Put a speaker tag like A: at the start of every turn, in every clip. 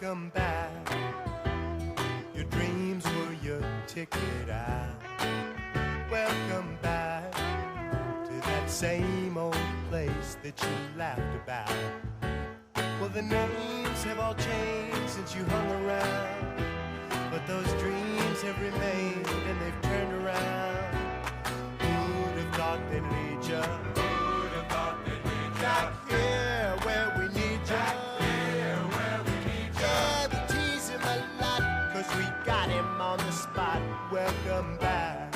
A: welcome back. Your dreams were your ticket out. Welcome back to that same old place that you laughed about. Well, the names have all changed since you hung around, but those dreams have remained and they've turned around. Who'd have thought they'd lead ya? Who'd have thought they'd lead ya? Back here where we need ya. Back here where we need ya. Yeah, we tease him a lot, 'cause we got him on the spot. Welcome back.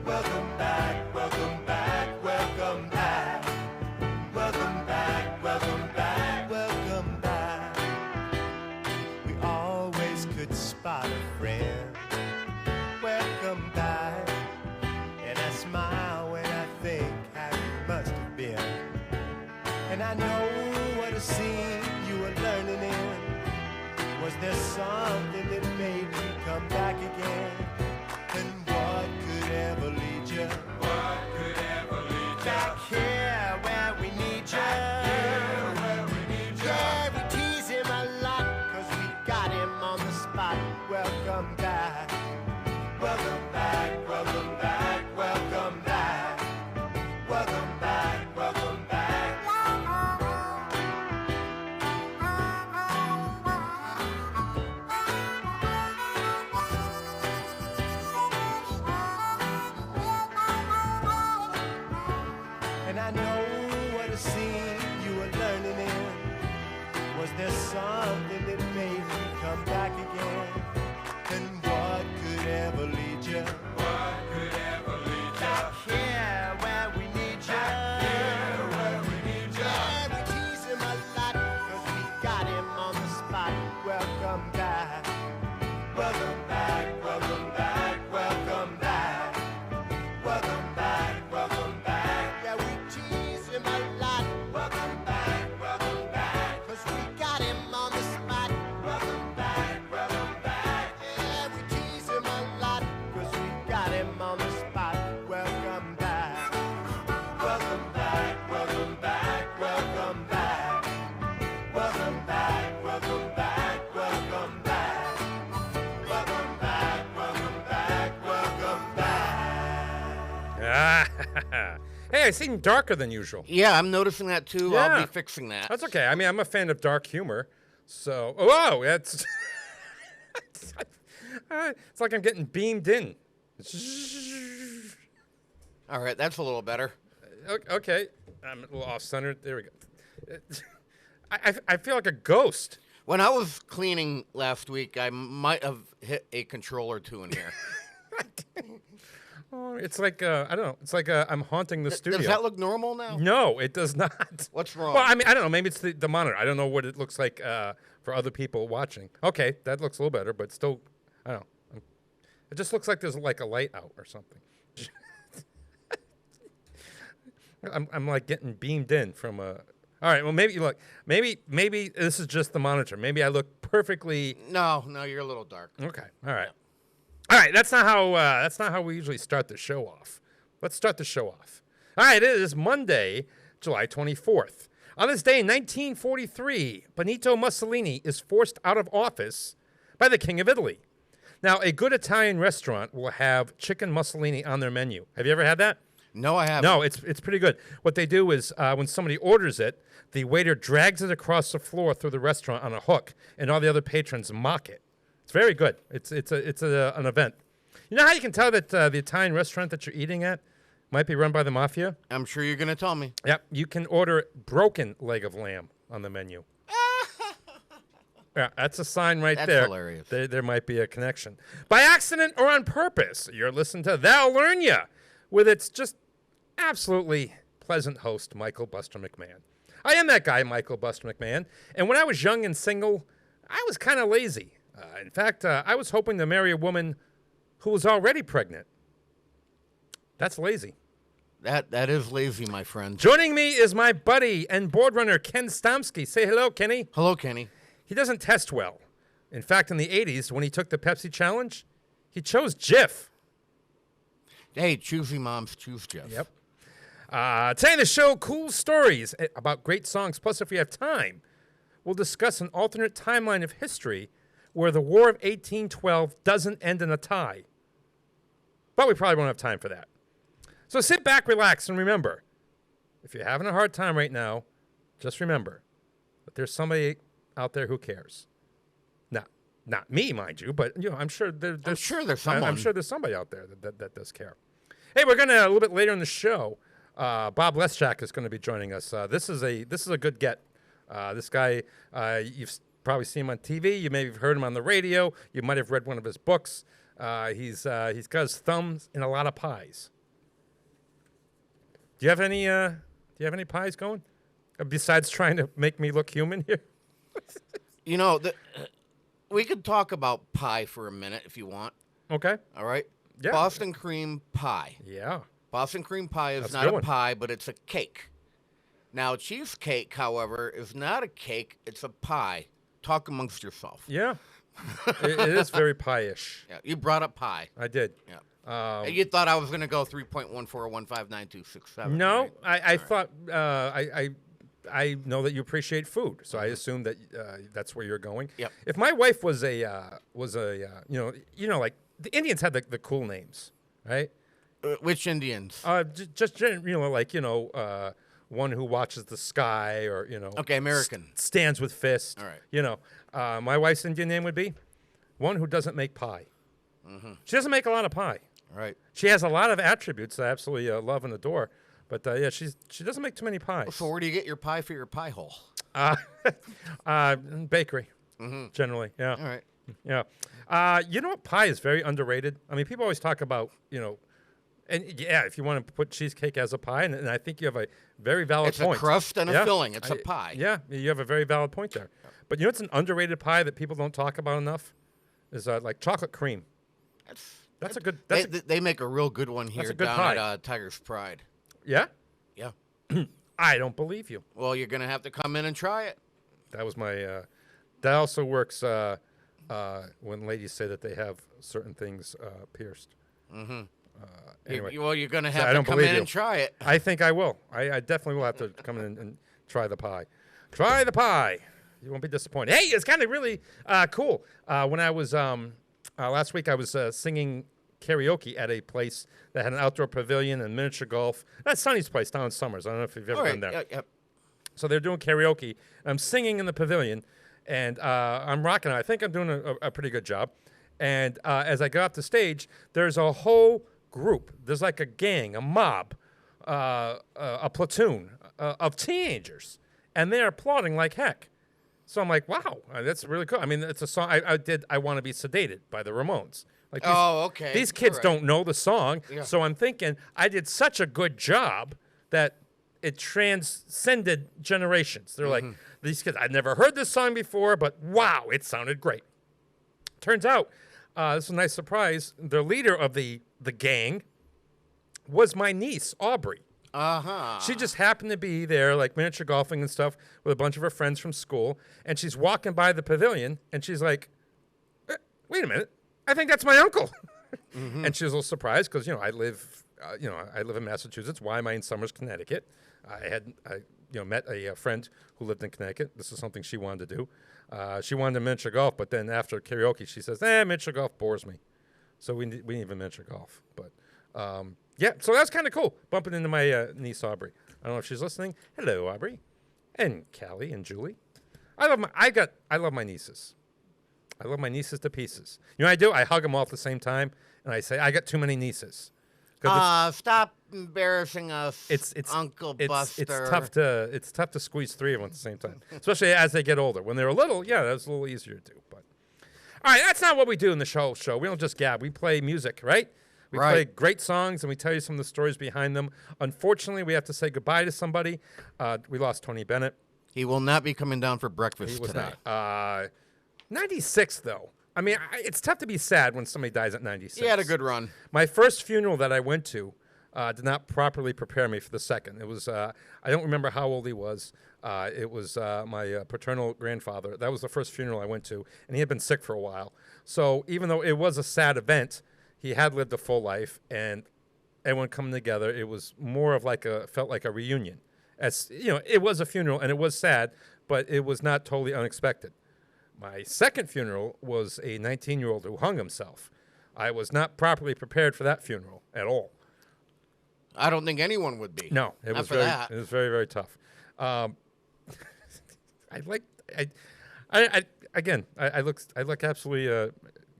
A: Welcome back, welcome back, welcome back. Welcome back, welcome back, welcome back. We always could spot a friend. Welcome back. And I smile when I think how you must have been. And I know what a scene you were learning in. Was there something that made you come back again? And what could ever lead you? What could ever lead you? Back here where we need you. Back here where we need you. Yeah, we tease him a lot, 'cause we got him on the spot. Welcome back. Welcome back, welcome back, welcome back. Welcome back, welcome back. And I know what a scene you were learning in. Was there something that made you come back again? And what could ever lead you? What could ever lead you? Back here where we need you. Back here where we need you. Yeah, we tease him a lot, 'cause we got him on the spot. Welcome back. Welcome back, welcome back, welcome back. Welcome back, welcome back. Yeah, we tease him a lot. Welcome back, 'cause we got him on the spot. Welcome back, yeah, we tease him a lot, 'cause we got him on the spot. Welcome back, welcome back, welcome back, welcome back. Welcome back, welcome back, welcome back. Welcome back, welcome back, welcome back.
B: Hey, I seem darker than usual.
C: Yeah, I'm noticing that too.
B: Yeah.
C: I'll be fixing that.
B: That's okay. I mean, I'm a fan of dark humor. So, whoa, that's... it's like I'm getting beamed in.
C: All right, that's a little better.
B: Okay. I'm a little off-centered. There we go. I feel like a ghost.
C: When I was cleaning last week, I might have hit a control or two in here.
B: Oh, it's like, I don't know. It's like I'm haunting the studio.
C: Does that look normal now?
B: No, it does not.
C: What's wrong?
B: Well, I mean, I don't know. Maybe it's the monitor. I don't know what it looks like for other people watching. Okay, that looks a little better, but still, I don't know. It just looks like there's like a light out or something. I'm like getting beamed in from a... All right, well, maybe this is just the monitor. Maybe I look perfectly...
C: No, you're a little dark.
B: Okay, all right. All right, that's not how we usually start the show off. Let's start the show off. All right, it is Monday, July 24th. On this day in 1943, Benito Mussolini is forced out of office by the King of Italy. Now, a good Italian restaurant will have chicken Mussolini on their menu. Have you ever had that?
C: No, I haven't.
B: No, it's pretty good. What they do is when somebody orders it, the waiter drags it across the floor through the restaurant on a hook, and all the other patrons mock it. It's very good. It's an event. You know how you can tell that the Italian restaurant that you're eating at might be run by the mafia?
C: I'm sure you're going to tell me.
B: Yep. You can order broken leg of lamb on the menu. Yeah, that's a sign right there.
C: That's hilarious.
B: There might be a connection. By accident or on purpose, you're listening to That'll Learn Ya with its just absolutely pleasant host, Michael Buster McMahon. I am that guy, Michael Buster McMahon. And when I was young and single, I was kind of lazy. In fact, I was hoping to marry a woman who was already pregnant. That's lazy.
C: That is lazy, my friend.
B: Joining me is my buddy and board runner, Ken Stomsky. Say hello, Kenny.
C: Hello, Kenny.
B: He doesn't test well. In fact, in the 80s, when he took the Pepsi Challenge, he chose Jif.
C: Hey, choosy moms choose Jif.
B: Yep. Today in the show, cool stories about great songs. Plus, if we have time, we'll discuss an alternate timeline of history where the War of 1812 doesn't end in a tie. But we probably won't have time for that. So sit back, relax, and remember, if you're having a hard time right now, just remember that there's somebody out there who cares. Not me, mind you, but I'm sure there's
C: someone.
B: I'm sure there's somebody out there that does care. Hey, we're gonna a little bit later in the show. Bob Leschak is going to be joining us. This is a good get. This guy, you've probably seen him on TV. You may have heard him on the radio. You might have read one of his books. He's got his thumbs in a lot of pies. Do you have any pies going besides trying to make me look human here?
C: We could talk about pie for a minute if you want.
B: Okay.
C: All right?
B: Yeah.
C: Boston cream pie.
B: Yeah.
C: Boston cream pie is
B: That's
C: not
B: a good
C: a
B: one.
C: pie, but it's a cake. Now, cheesecake, however, is not a cake. It's a pie. Talk amongst yourself.
B: Yeah. it is very pie-ish.
C: Yeah, you brought up pie.
B: I did.
C: Yeah. You thought I was going to go 3.14159267.
B: No,
C: right?
B: I thought I know that you appreciate food, so I assume that that's where you're going.
C: Yep.
B: If my wife was like the Indians had the cool names, right?
C: Which Indians?
B: One who watches the sky, or
C: Okay, American.
B: stands with fist.
C: All right.
B: My wife's Indian name would be one who doesn't make pie. Mm-hmm. She doesn't make a lot of pie.
C: All right.
B: She has a lot of attributes that I absolutely love and adore. But she doesn't make too many pies.
C: So where do you get your pie for your pie hole?
B: Bakery, generally. Yeah.
C: All right.
B: Yeah. You know what? Pie is very underrated. I mean, people always talk about and yeah, if you want to put cheesecake as a pie, and I think you have a very valid point.
C: It's a crust and a filling. It's a pie.
B: Yeah, you have a very valid point there. But it's an underrated pie that people don't talk about enough is like chocolate cream. That's a good.
C: They make a real good one here
B: a good
C: down
B: pie.
C: at Tiger's Pride.
B: Yeah.
C: Yeah.
B: I don't believe you.
C: Well, you're gonna have to come in and try it.
B: That was my. That also works when ladies say that they have certain things pierced. Mm-hmm. Anyway,
C: you're gonna
B: I
C: have to
B: don't
C: come
B: believe
C: in
B: you.
C: and try it.
B: I think I will. I definitely will have to come in and try the pie. Try the pie. You won't be disappointed. Hey, it's kind of really cool. When I was last week, I was singing karaoke at a place that had an outdoor pavilion and miniature golf. That's Sonny's place down in Summers. I don't know if you've ever been there.
C: Yeah.
B: So they're doing karaoke. I'm singing in the pavilion, and I'm rocking it. I think I'm doing a pretty good job. And as I go up the stage, there's a whole group. There's like a gang, a mob, a platoon of teenagers, and they're applauding like heck. So I'm like, wow, that's really cool. I mean, it's a song. I Want to Be Sedated by the Ramones. Like
C: okay.
B: These kids
C: All right.
B: don't know the song,
C: Yeah.
B: so I'm thinking I did such a good job that it transcended generations. They're like, these kids, I'd never heard this song before, but wow, it sounded great. Turns out, this is a nice surprise. The leader of the gang was my niece, Aubrey. She just happened to be there, like miniature golfing and stuff, with a bunch of her friends from school. And she's walking by the pavilion, and she's like, "Wait a minute, I think that's my uncle." And she was a little surprised because I live in Massachusetts. Why am I in Somers, Connecticut? I met a friend who lived in Connecticut. This is something she wanted to do. She wanted to miniature golf, but then after karaoke, she says, miniature golf bores me. So we need even miniature golf. But yeah, so that's kind of cool, bumping into my niece, Aubrey. I don't know if she's listening. Hello, Aubrey. And Callie and Julie. I love my nieces. I love my nieces to pieces. You know what I do? I hug them all at the same time, and I say, I got too many nieces.
C: Stop embarrassing us, Uncle Buster.
B: It's tough to squeeze three of them at the same time, especially as they get older. When they're little, yeah, that's a little easier to do. But all right, that's not what we do in the show. We don't just gab. We play music, right? We play great songs, and we tell you some of the stories behind them. Unfortunately, we have to say goodbye to somebody. We lost Tony Bennett.
C: He will not be coming down for breakfast
B: He was
C: today.
B: not. 96, though. I mean, it's tough to be sad when somebody dies at 96.
C: He had a good run.
B: My first funeral that I went to did not properly prepare me for the second. It was, I don't remember how old he was. It was my paternal grandfather. That was the first funeral I went to, and he had been sick for a while. So even though it was a sad event, he had lived a full life, and everyone coming together, it was more of felt like a reunion. As it was a funeral, and it was sad, but it was not totally unexpected. My second funeral was a 19-year-old who hung himself. I was not properly prepared for that funeral at all.
C: I don't think anyone would be.
B: No, it
C: Not
B: was
C: for
B: very,
C: that.
B: it was very, very tough. I look absolutely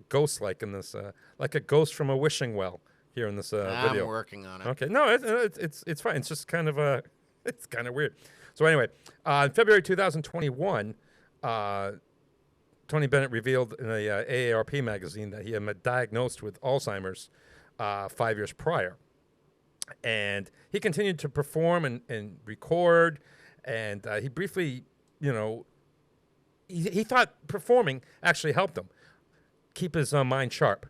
B: ghost-like in this, like a ghost from a wishing well here in this video.
C: I'm working on it.
B: Okay, no, it's fine. It's just kind of it's kind of weird. So anyway, in February 2021, Tony Bennett revealed in a AARP magazine that he had been diagnosed with Alzheimer's 5 years prior. And he continued to perform and record, and he briefly, he thought performing actually helped him keep his mind sharp.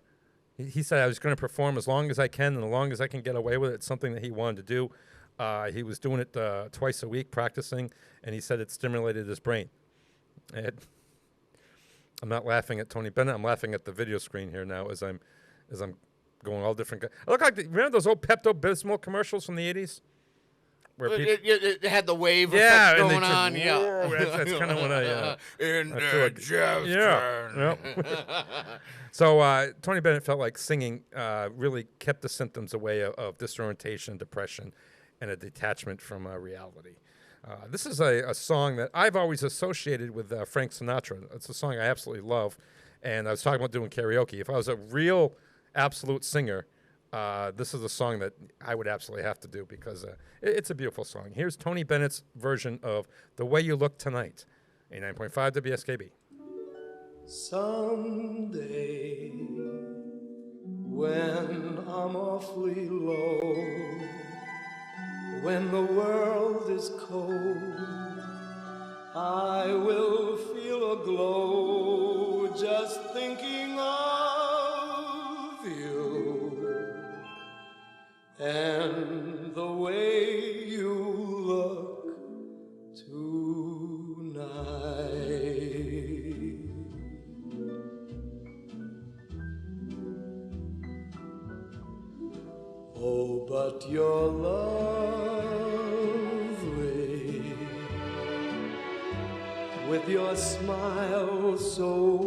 B: He said, I was going to perform as long as I can and as long as I can get away with it. It's something that he wanted to do. He was doing it twice a week, practicing, and he said it stimulated his brain. And I'm not laughing at Tony Bennett. I'm laughing at the video screen here now as I'm going all different. I look like remember those old Pepto-Bismol commercials from the 80s? Where
C: It had the wave effect going on. Yeah,
B: that's kind of what I
C: Indigestion.
B: Yeah. So Tony Bennett felt like singing really kept the symptoms away of disorientation, depression, and a detachment from reality. This is a song that I've always associated with Frank Sinatra. It's a song I absolutely love, and I was talking about doing karaoke. If I was a real absolute singer, this is a song that I would absolutely have to do because it's a beautiful song. Here's Tony Bennett's version of The Way You Look Tonight, 89.5 WSKB.
A: Someday, when I'm awfully low, when the world is cold, I will feel a glow just thinking of you and the way you look tonight. Oh, but you're lovely, with your smile so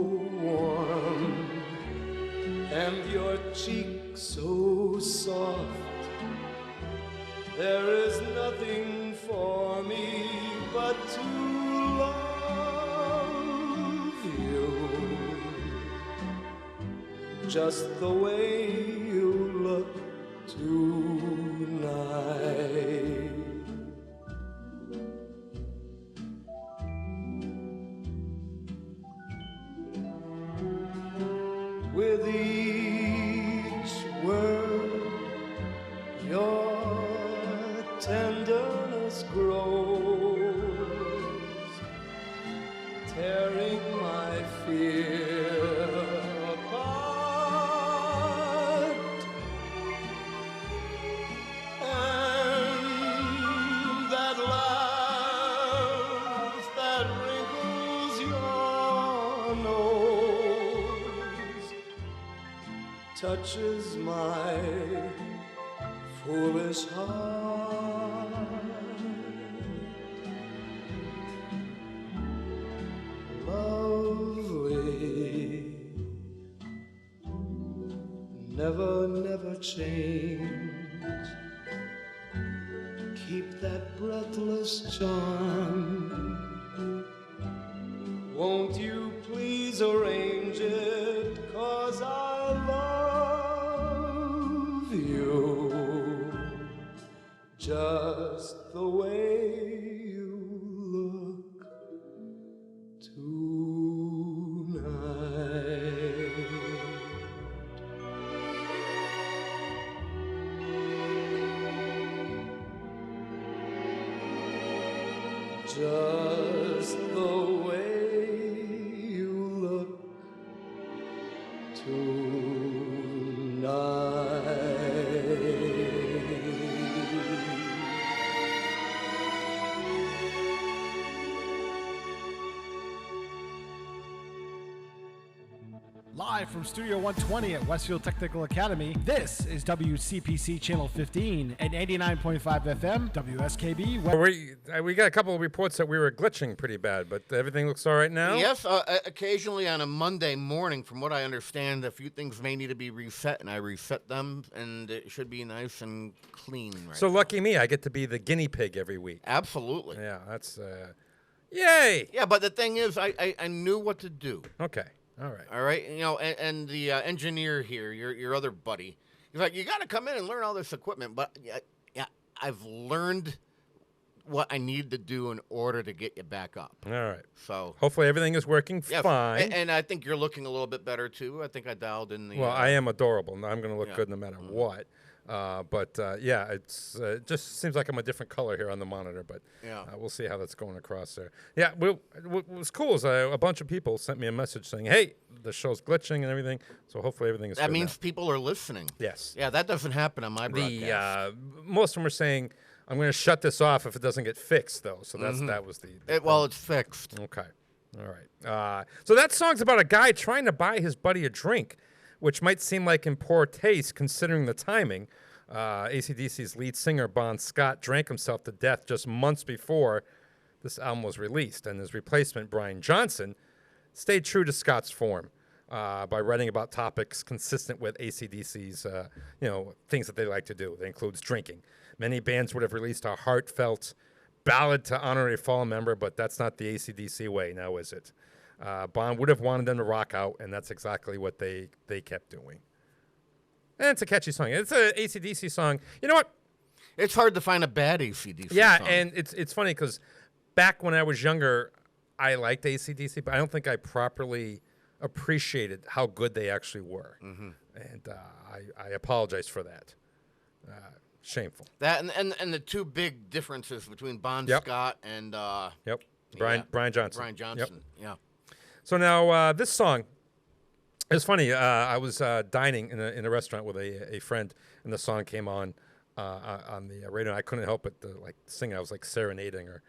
A: warm and your cheek so soft. There is nothing for me but to love you, just the way you look tonight. With each word, your tenderness grows, tearing my fear apart. And that laugh that wrinkles your nose touches my foolish heart. Lovely, never, never change. Keep that breathless charm. Won't you please arrange it? 'Cause I love you just the way you look tonight. Just the way you look tonight.
D: live from Studio 120 at Westfield Technical Academy. This is WCPC Channel 15 at 89.5 FM, WSKB.
B: We got a couple of reports that we were glitching pretty bad, but everything looks all right now?
C: Yes, occasionally on a Monday morning, from what I understand, a few things may need to be reset, and I reset them, and it should be nice and clean right
B: So
C: now.
B: lucky me, I get to be the guinea pig every week.
C: Absolutely.
B: Yeah, that's, yay!
C: Yeah, but the thing is, I knew what to do.
B: Okay, all right.
C: All right, you know, and the engineer here, your other buddy, he's like, you got to come in and learn all this equipment. But yeah, I've learned what I need to do in order to get you back up.
B: All right.
C: So
B: Hopefully everything is working
C: yeah,
B: fine.
C: and I think you're looking a little bit better too. I think I dialed in the.
B: Well, I am adorable. I'm going to look
C: yeah.
B: good no matter what. Yeah, it's it just seems like I'm a different color here on the monitor, but
C: Yeah.
B: we'll see how that's going across there. Yeah, what was cool is a bunch of people sent me a message saying, "Hey, the show's glitching and everything." So hopefully everything is.
C: That
B: good
C: means
B: now.
C: people are listening.
B: Yes.
C: Yeah, that doesn't happen on my broadcast.
B: Most of them are saying, "I'm going to shut this off if it doesn't get fixed," though. So that was the
C: Well, it's fixed.
B: Okay. All right. So that song's about a guy trying to buy his buddy a drink, which might seem like in poor taste considering the timing. AC/DC's lead singer, Bon Scott, drank himself to death just months before this album was released, and his replacement, Brian Johnson, stayed true to Scott's form by writing about topics consistent with AC/DC's, things that they like to do. That includes drinking. Many bands would have released a heartfelt ballad to honor a fallen member, but that's not the AC/DC way, now is it? Bon would have wanted them to rock out, and that's exactly what they kept doing. And it's a catchy song. It's an AC/DC song. You know what?
C: It's hard to find a bad AC/DC
B: Yeah,
C: song.
B: and it's funny because back when I was younger, I liked AC/DC, but I don't think I properly appreciated how good they actually were. Mm-hmm. And I apologize for that. Shameful.
C: That and the two big differences between Bon
B: Yep.
C: Scott and
B: Brian Johnson.
C: Brian Johnson. Yeah.
B: So now this song. It's funny. I was dining in a restaurant with a friend, and the song came on the radio. And I couldn't help but sing. I was like serenading her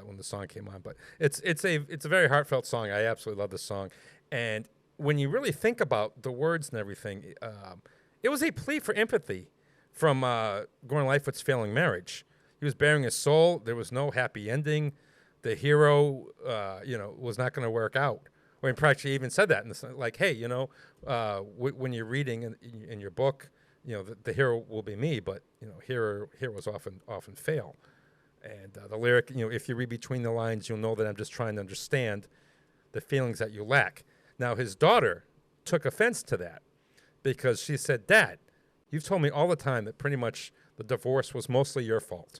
B: when the song came on. But it's a very heartfelt song. I absolutely love this song. And when you really think about the words and everything, it was a plea for empathy from Gordon Lightfoot's failing marriage. He was bearing his soul. There was no happy ending. The hero, was not going to work out. I mean, practically even said that, like, hey, when you're reading in your book, the hero will be me, but heroes often fail. And the lyric, if you read between the lines, you'll know that I'm just trying to understand the feelings that you lack. Now, his daughter took offense to that because she said, "Dad, you've told me all the time that pretty much the divorce was mostly your fault."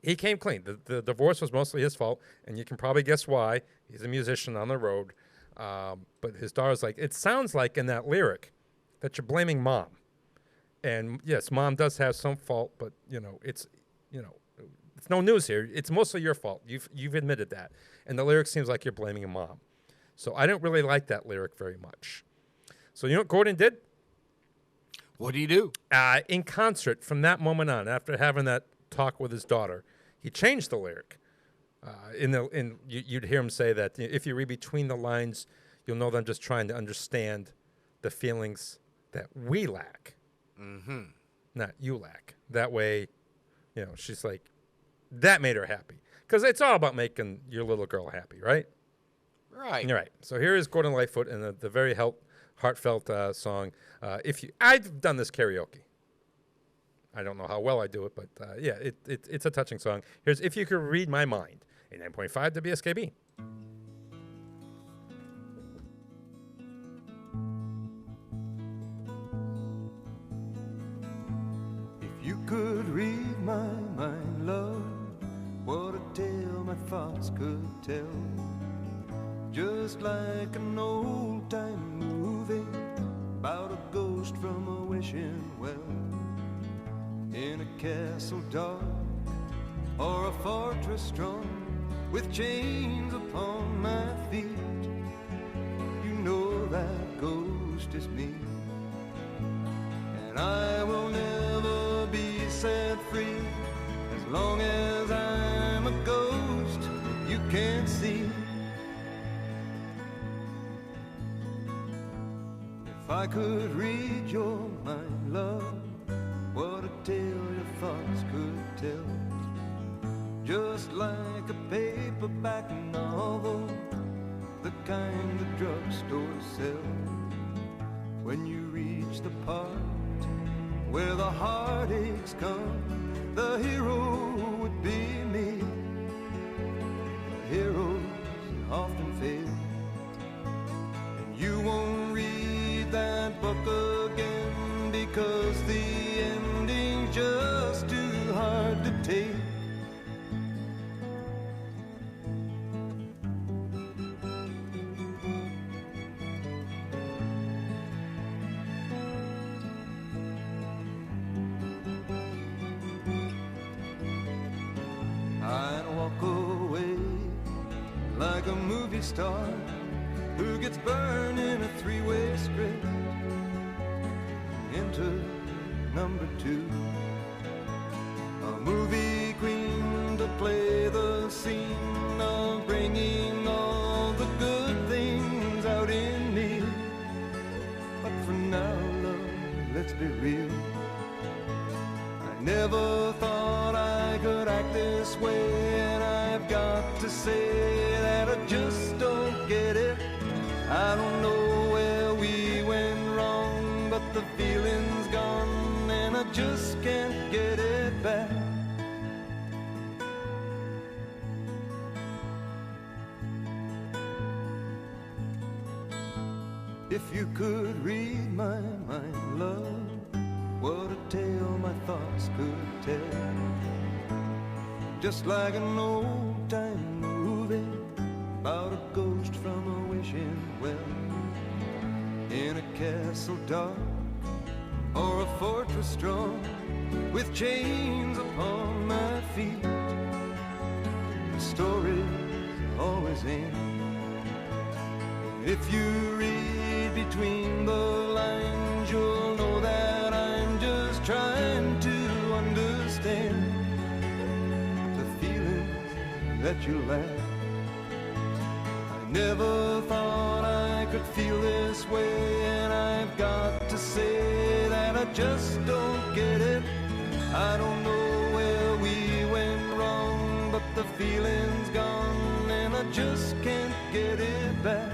B: He came clean. The divorce was mostly his fault, and you can probably guess why. He's a musician on the road. But his daughter's like, it sounds like in that lyric that you're blaming Mom. And yes, Mom does have some fault, but it's no news here. It's mostly your fault. You've admitted that. And the lyric seems like you're blaming Mom. So I don't really like that lyric very much. So you know what Gordon did?
C: What do you do?
B: In concert, from that moment on, after having that talk with his daughter, he changed the lyric. You'd hear him say that if you read between the lines, you'll know that I'm just trying to understand the feelings that we lack, not you lack. That way, she's like, that made her happy because it's all about making your little girl happy, right?
C: Right.
B: All right. So here is Gordon Lightfoot and the very heartfelt song. I've done this karaoke. I don't know how well I do it, but it's a touching song. Here's If You Could Read My Mind, 89.5 WSKB.
A: If you could read my mind, love, what a tale my thoughts could tell. Just like an old-time movie about a ghost from a wishing well. In a castle dark or a fortress strong with chains upon my feet, you know that ghost is me. And I will never be set free as long as I'm a ghost you can't see.
E: I could read your mind, love, what a tale your thoughts could tell. Just like a paperback novel, the kind the drugstore sells. When you reach the part where the heartaches come, the hero would be me. The heroes often fail, and you won't read that book again because the ending's just too hard to take. I'd walk away like a movie star who gets burned in a three-way script. Enter number two, a movie queen to play the scene of bringing all the good things out in me. But for now, love, let's be real, I never thought I could act this way, and I've got to say that I just don't get it. I don't know where we went wrong, but the feeling's gone, and I just can't get it back. If you could read my mind, love, what a tale my thoughts could tell. Just like an old-time movie about a ghost from a wishing well, in a castle dark or a fortress strong, with chains upon my feet. The stories always end. If you read between the lines, you'll know that I'm just trying to understand the feelings that you lack. I never thought I could feel this way, and I've got to say that I just don't get it. I don't know where we went wrong, but the feeling's gone, and I just can't get it back.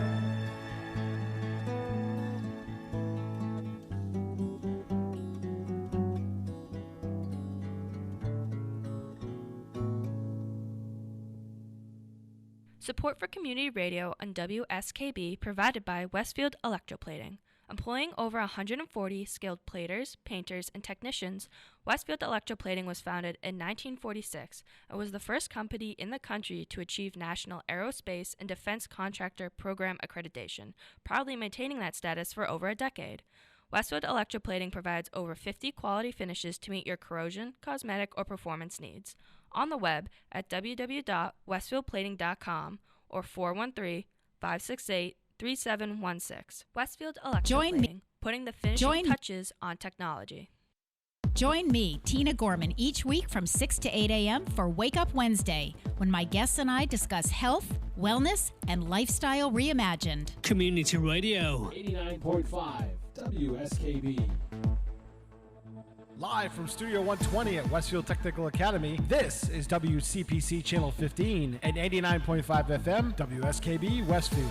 F: Support for community radio on WSKB provided by Westfield Electroplating. Employing over 140 skilled platers, painters, and technicians, Westfield Electroplating was founded in 1946 and was the first company in the country to achieve National Aerospace and Defense Contractor Program accreditation, proudly maintaining that status for over a decade. Westfield Electroplating provides over 50 quality finishes to meet your corrosion, cosmetic, or performance needs. On the web at www.westfieldplating.com or 413-568-3716. Westfield Electroplating, putting the finishing touches on technology.
G: Join me, Tina Gorman, each week from 6 to 8 a.m. for Wake Up Wednesday, when my guests and I discuss health, wellness, and lifestyle reimagined.
H: Community Radio.
D: 89.5 WSKB. Live from Studio 120 at Westfield Technical Academy, this is WCPC Channel 15 and 89.5 FM WSKB Westfield.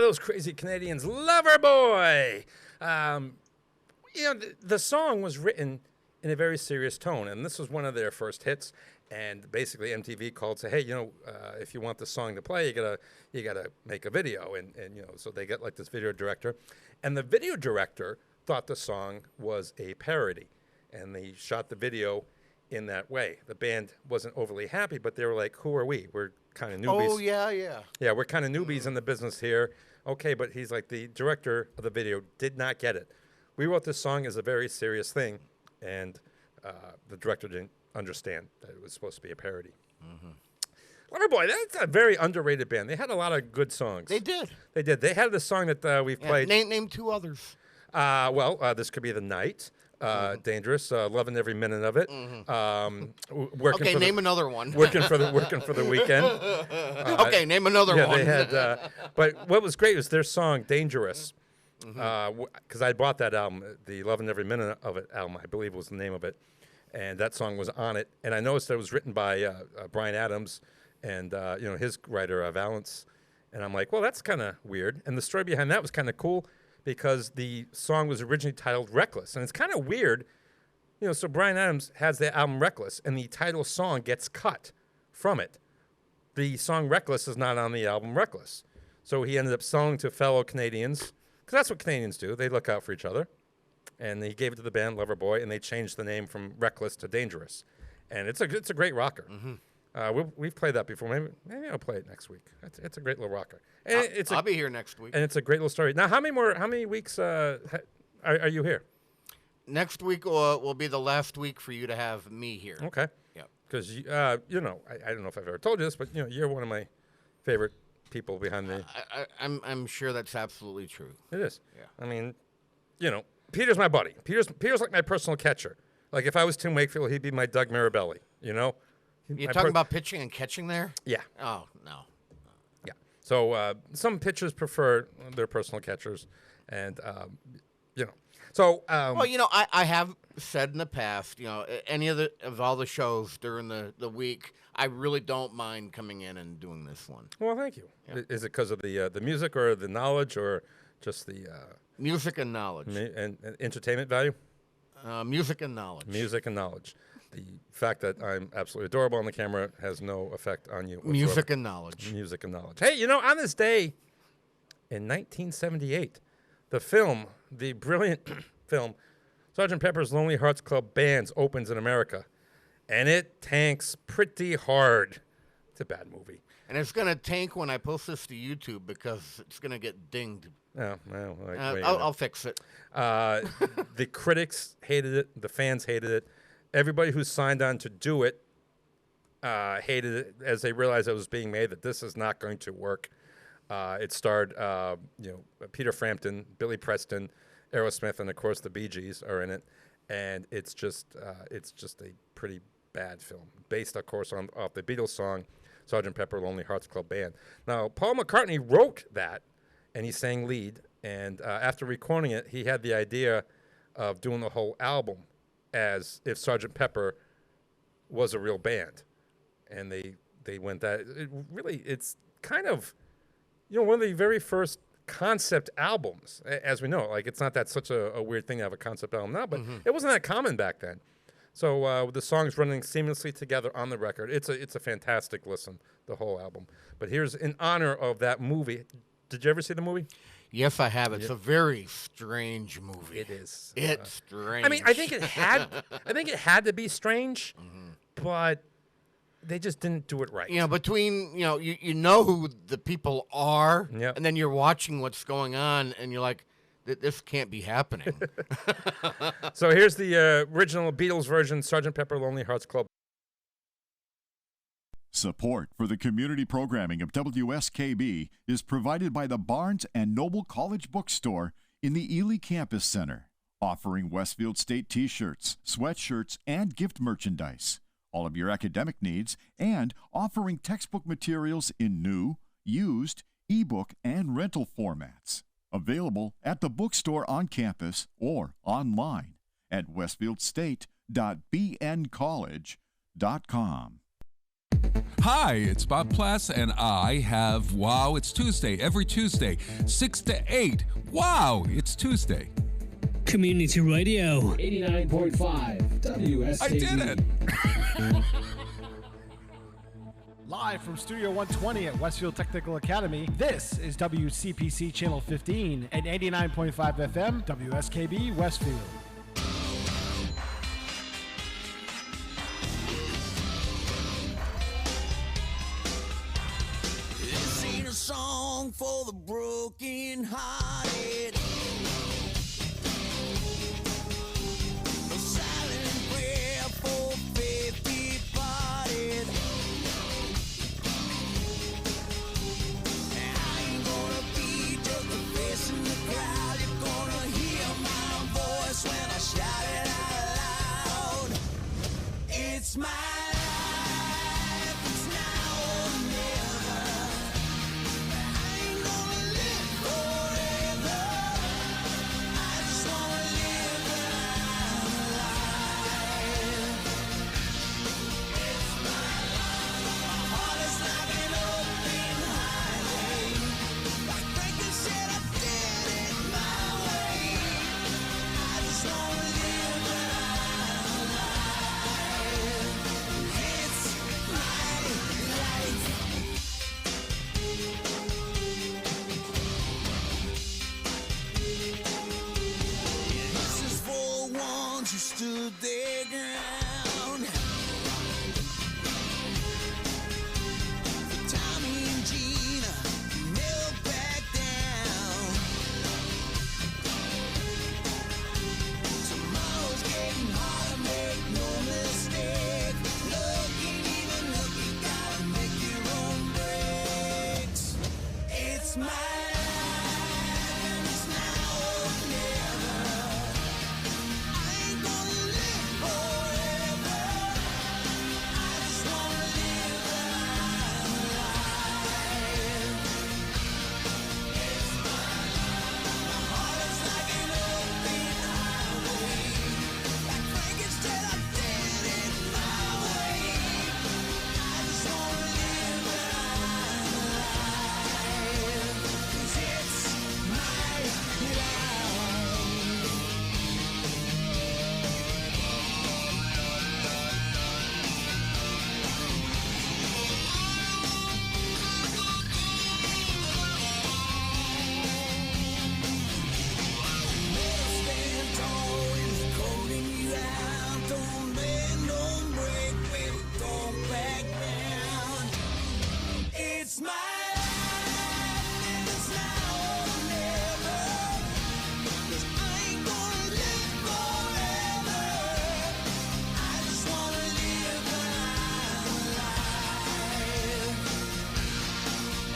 B: Those crazy Canadians, Loverboy. The song was written in a very serious tone, and this was one of their first hits. And basically, MTV called, say, hey, if you want the song to play, you gotta make a video, and so they got like this video director, and the video director thought the song was a parody, and they shot the video in that way. The band wasn't overly happy, but they were like, who are we? We're kind of newbies.
C: Oh, yeah.
B: Yeah, we're kind of newbies in the business here. Okay, but he's like, the director of the video did not get it. We wrote this song as a very serious thing, and the director didn't understand that it was supposed to be a parody. Loverboy, that's a very underrated band. They had a lot of good songs.
C: They did.
B: They had the song that we've played.
C: Name two others.
B: This could be The Night. Dangerous, loving every minute of it.
C: Name another one.
B: Working for the weekend.
C: Okay, name another one.
B: They had, but what was great was their song "Dangerous," because I bought that album, the "Loving Every Minute of It" album, I believe was the name of it, and that song was on it. And I noticed that it was written by Bryan Adams, and his writer Valance. And I'm like, well, that's kind of weird. And the story behind that was kind of cool, because the song was originally titled Reckless. And it's kind of weird, so Bryan Adams has the album Reckless, and the title song gets cut from it. The song Reckless is not on the album Reckless. So he ended up selling to fellow Canadians, because that's what Canadians do. They look out for each other. And he gave it to the band Loverboy, and they changed the name from Reckless to Dangerous. And it's a great rocker. We've played that before. Maybe I'll play it next week. It's a great little rocker. And
C: I'll be here next week.
B: And it's a great little story. Now, how many weeks are you here?
C: Next week will be the last week for you to have me here.
B: Okay.
C: Yeah.
B: Because I don't know if I've ever told you this, but you're one of my favorite people behind the.
C: I'm sure that's absolutely true.
B: It is.
C: Yeah.
B: I mean, Peter's my buddy. Peter's like my personal catcher. Like if I was Tim Wakefield, he'd be my Doug Mirabelli.
C: You're talking about pitching and catching there?
B: Yeah.
C: Oh, no.
B: Yeah. So some pitchers prefer their personal catchers, and So
C: I have said in the past, any of all the shows during the week, I really don't mind coming in and doing this one.
B: Well, thank you.
C: Yeah.
B: Is it because of the music or the knowledge or just the
C: music and knowledge
B: and entertainment value?
C: Music and knowledge.
B: Music and knowledge. The fact that I'm absolutely adorable on the camera has no effect on you whatsoever.
C: Music and knowledge.
B: Music and knowledge. Hey, on this day in 1978, the brilliant film, Sgt. Pepper's Lonely Hearts Club Band opens in America, and it tanks pretty hard. It's a bad movie.
C: And it's going to tank when I post this to YouTube because it's going to get dinged.
B: Oh, well,
C: I'll fix it.
B: The critics hated it. The fans hated it. Everybody who signed on to do it hated it as they realized it was being made, that this is not going to work. It starred, Peter Frampton, Billy Preston, Aerosmith, and of course the Bee Gees are in it. And it's just a pretty bad film, based, of course, off the Beatles song "Sgt. Pepper Lonely Hearts Club Band." Now, Paul McCartney wrote that, and he sang lead. And after recording it, he had the idea of doing the whole album as if Sgt. Pepper was a real band. And they went that. It's kind of, one of the very first concept albums, as we know. Like, it's not that such a weird thing to have a concept album now, but it wasn't that common back then. So with the songs running seamlessly together on the record, it's a fantastic listen, the whole album. But here's in honor of that movie. Did you ever see the movie?
C: Yes, I have. It's a very strange movie.
B: It is.
C: It's strange.
B: I mean, I think it had to be strange, but they just didn't do it right.
C: Between you know who the people are,
B: Yep.
C: and then you're watching what's going on, and you're like, this can't be happening.
B: So here's the original Beatles version, Sgt. Pepper Lonely Hearts Club.
H: Support for the community programming of WSKB is provided by the Barnes & Noble College Bookstore in the Ely Campus Center, offering Westfield State T-shirts, sweatshirts, and gift merchandise, all of your academic needs, and offering textbook materials in new, used, ebook, and rental formats. Available at the bookstore on campus or online at westfieldstate.bncollege.com.
I: Hi, it's Bob Plass, and I have Wow, It's Tuesday, every Tuesday, 6 to 8. Wow, it's Tuesday.
J: Community Radio.
D: 89.5 WSKB.
I: I did it!
D: Live from Studio 120 at Westfield Technical Academy, this is WCPC Channel 15 and 89.5 FM WSKB Westfield.
K: This ain't a song for the broken hearted. No silent prayer for faith departed. And I ain't gonna be just a face in the crowd. You're gonna hear my voice when I shout it out loud. It's my life, it's now or never. I ain't gonna live forever. I just wanna live when I'm alive. It's my life. My heart is like an open highway. Like Franklin said, I did it my way. I just wanna live when I'm alive. It's my life. This is for the ones who stood their ground. For Tommy and Gina, who never back down. Tomorrow's getting harder, make no mistake. Look, ain't even look, you gotta make your own breaks. It's my life, it's now or never. I ain't gonna live forever. I just wanna live when I'm alive. It's my life. My heart is like an open highway. Like Frankenstein, I did it my way. I just wanna live when I'm alive. 'Cause it's my life. Stand tall when it's calling you out. Don't bend, don't break, baby, don't back down. It's my life, and it's now or never. 'Cause I ain't gonna live forever. I just wanna live when I'm alive.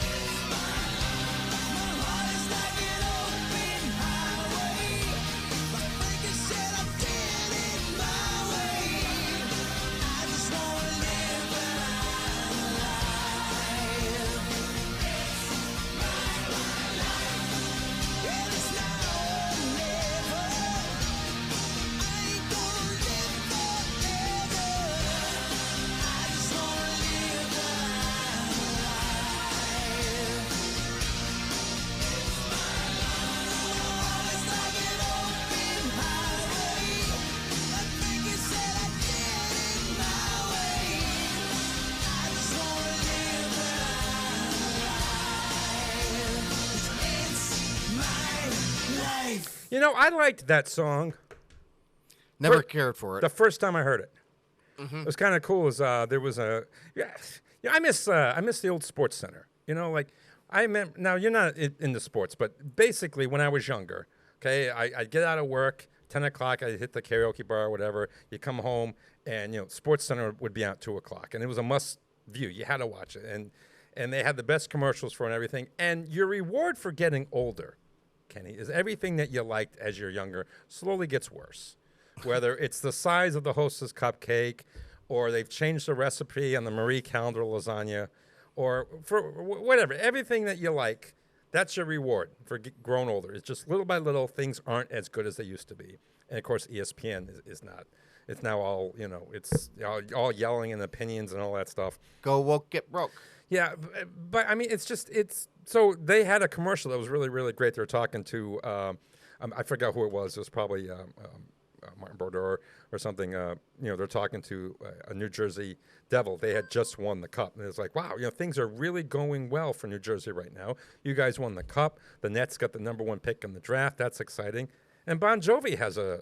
K: It's my life. My heart is like an open highway. Like Franklin said, I did it my way. I just wanna live when I'm alive. It's my life, and it's now or never. I ain't gonna live forever. I just wanna live when I'm alive. It's like an open highway. Like Franklin said, I did it my way. I just wanna live when I'm alive. It's my life.
B: You know, I liked that song
C: Never
B: For-
C: cared for it.
B: the first time I heard it. It was kind of cool. There was a I miss the old sports center. You know, like I remember. Now you're not in the sports, but basically when I was younger, okay, I'd get out of work 10 o'clock. I'd hit the karaoke bar or whatever. You come home and Sports Center would be out 2 o'clock, and it was a must view. You had to watch it, and they had the best commercials for it and everything. And your reward for getting older, Kenny, is everything that you liked as you're younger slowly gets worse. Whether it's the size of the Hostess cupcake, or they've changed the recipe on the Marie Calendar lasagna, or for whatever, everything that you like, that's your reward for growing older. It's just little by little, things aren't as good as they used to be. And of course, ESPN is not. it's now all it's all yelling and opinions and all that stuff.
C: Go woke, get broke.
B: Yeah, but I mean, it's so they had a commercial that was really, really great. They were talking to, I forgot who it was. It was probably Martin Brodeur or something. They're talking to a New Jersey Devil. They had just won the Cup. And it's like, wow, things are really going well for New Jersey right now. You guys won the Cup. The Nets got the #1 pick in the draft. That's exciting. And Bon Jovi has a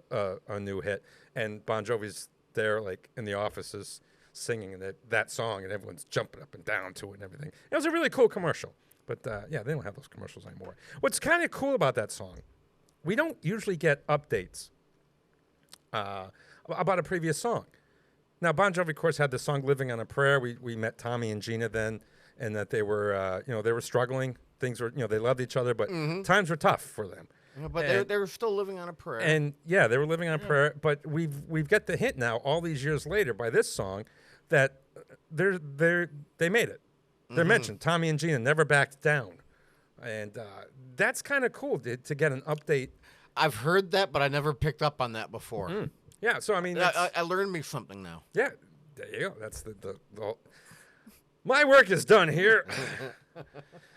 B: new hit. And Bon Jovi's there, like, in the offices singing that song, and everyone's jumping up and down to it and everything. It was a really cool commercial. But, they don't have those commercials anymore. What's kind of cool about that song, we don't usually get updates about a previous song. Now, Bon Jovi, of course, had the song "Living on a Prayer." We met Tommy and Gina then, and that they were, they were struggling. Things were, they loved each other, but times were tough for them.
C: Yeah, but they were still living on a prayer.
B: And yeah, they were living on a prayer. But we've got the hint now, all these years later, by this song, that they made it. They're mentioned. Tommy and Gina never backed down, and that's kind of cool to get an update.
C: I've heard that, but I never picked up on that before.
B: Yeah, so I mean,
C: I learned me something now.
B: Yeah, there you go. That's the my work is done here.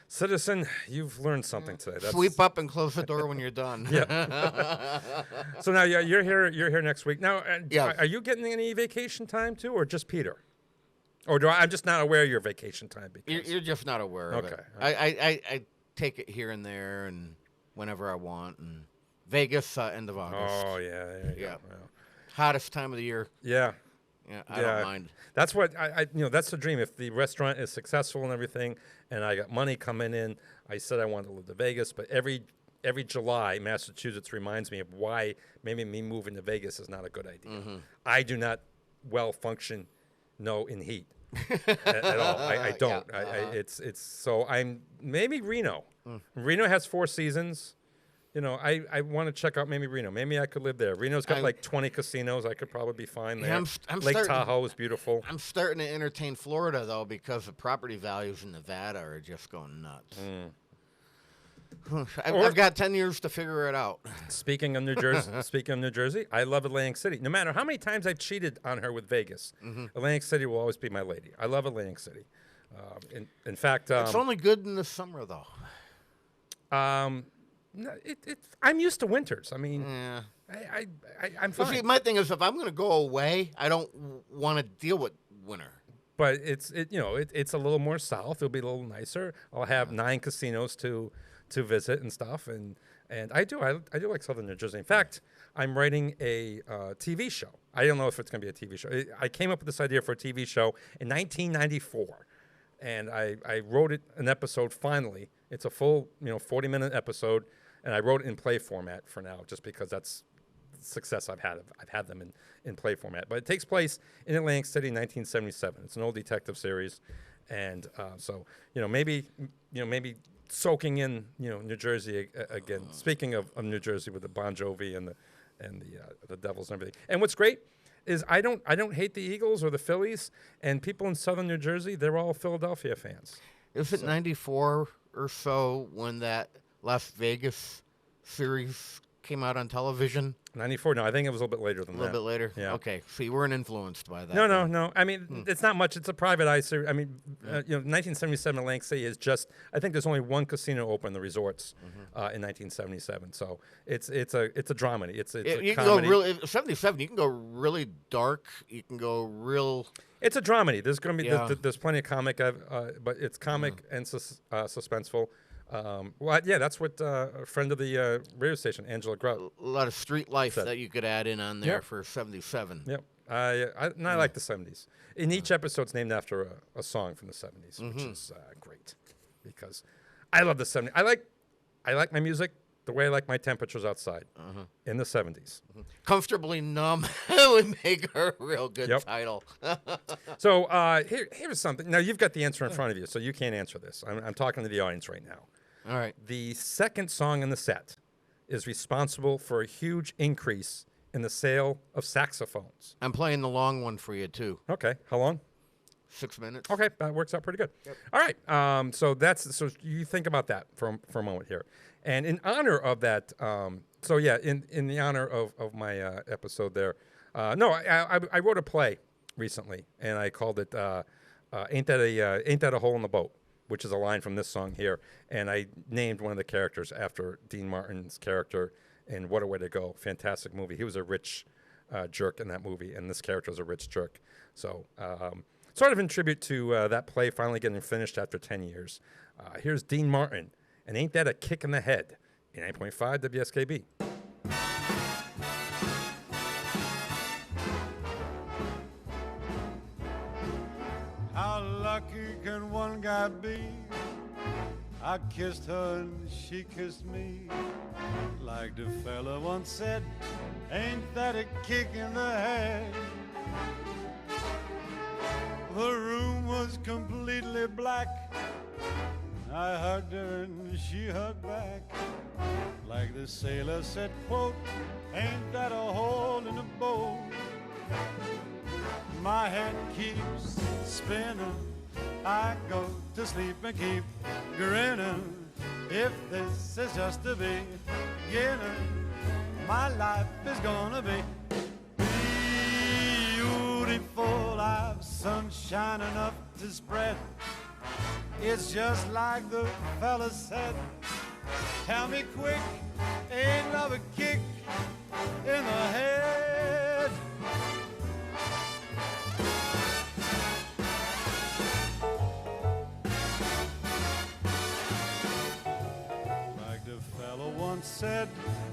B: Citizen, you've learned something today.
C: Sweep up and close the door when you're done.
B: Yeah. So now, you're here next week. Now, are you getting any vacation time too, or just Peter? Or I'm just not aware of your vacation time? Because
C: you're just not aware of it. Right. I take it here and there and whenever I want. And Vegas, end of August.
B: Oh, yeah. There you go. Yeah.
C: Hottest time of the year.
B: Yeah.
C: Yeah, I don't mind.
B: That's what that's the dream. If the restaurant is successful and everything, and I got money coming in, I said I wanted to live to Vegas. But every July, Massachusetts reminds me of why maybe me moving to Vegas is not a good idea. I do not function in heat at all. I don't. Yeah. It's so I'm maybe Reno. Reno has 4 seasons. I want to check out maybe Reno. Maybe I could live there. Reno's got like 20 casinos. I could probably be fine there. Lake Tahoe is beautiful.
C: I'm starting to entertain Florida, though, because the property values in Nevada are just going nuts. I've got 10 years to figure it out.
B: Speaking of New Jersey, I love Atlantic City. No matter how many times I've cheated on her with Vegas, Atlantic City will always be my lady. I love Atlantic City. In fact...
C: it's only good in the summer, though.
B: I'm used to winters. I mean, I'm fine.
C: See, my thing is, if I'm going to go away, I don't want to deal with winter.
B: But it's a little more south. It'll be a little nicer. I'll have 9 casinos to visit and stuff, and I do like Southern New Jersey. In fact, I'm writing a TV show. I don't know if it's going to be a TV show. I came up with this idea for a TV show in 1994, and I wrote an episode finally. It's a full 40-minute episode. And I wrote it in play format for now, just because that's the success I've had. I've had them in play format. But it takes place in Atlantic City, 1977. It's an old detective series, and so maybe soaking in New Jersey again. Speaking of New Jersey with the Bon Jovi and the Devils and everything. And what's great is I don't hate the Eagles or the Phillies, and people in Southern New Jersey, they're all Philadelphia fans.
C: Is it 94 or so when that Las Vegas series came out on television?
B: 94? No, I think it was a little bit later than that.
C: A little bit later?
B: Yeah.
C: Okay. So you weren't influenced by that?
B: No. I mean, it's not much. It's a private eye series. I mean, 1977 Atlantic City is just, I think there's only 1 casino open in the resorts in 1977. So it's a dramedy. It's a
C: you
B: comedy.
C: Can go really, 77, you can go really dark. You can go real...
B: It's a dramedy. There's going to be, there's plenty of comic, but it's comic and suspenseful. That's what a friend of the radio station, Angela Grout.
C: A lot of street life that you could add in on there for 77.
B: Yep. I like the 70s. And each episode's named after a song from the 70s, which is great, because I love the 70s. I like my music the way I like my temperatures outside in the 70s.
C: Comfortably Numb would make a real good title.
B: So here's something. Now, you've got the answer in front of you, so you can't answer this. I'm talking to the audience right now.
C: All right.
B: The second song in the set is responsible for a huge increase in the sale of saxophones.
C: I'm playing the long one for you, too.
B: Okay. How long?
C: 6 minutes.
B: Okay, that works out pretty good. Yep. All right. So you think about that for a moment here. And in honor of that, in the honor of my episode there, No, I wrote a play recently, and I called it "Ain't That a Hole in the Boat," which is a line from this song here, and I named one of the characters after Dean Martin's character in What a Way to Go. Fantastic movie. He was a rich jerk in that movie, and this character was a rich jerk. So, sort of in tribute to that play finally getting finished after 10 years. Here's Dean Martin, and Ain't That a Kick in the Head? 89.5 WSKB.
E: How lucky can one guy be? I kissed her and she kissed me. Like the fella once said, ain't that a kick in the head? The room was completely black. I hugged her and she hugged back. Like the sailor said, quote, ain't that a hole in the boat? My head keeps spinning. I go to sleep and keep grinning. If this is just the beginning, my life is gonna be beautiful. I've sunshine enough to spread. It's just like the fella said. Tell me quick, ain't love a kick in the head? Like the fella once said,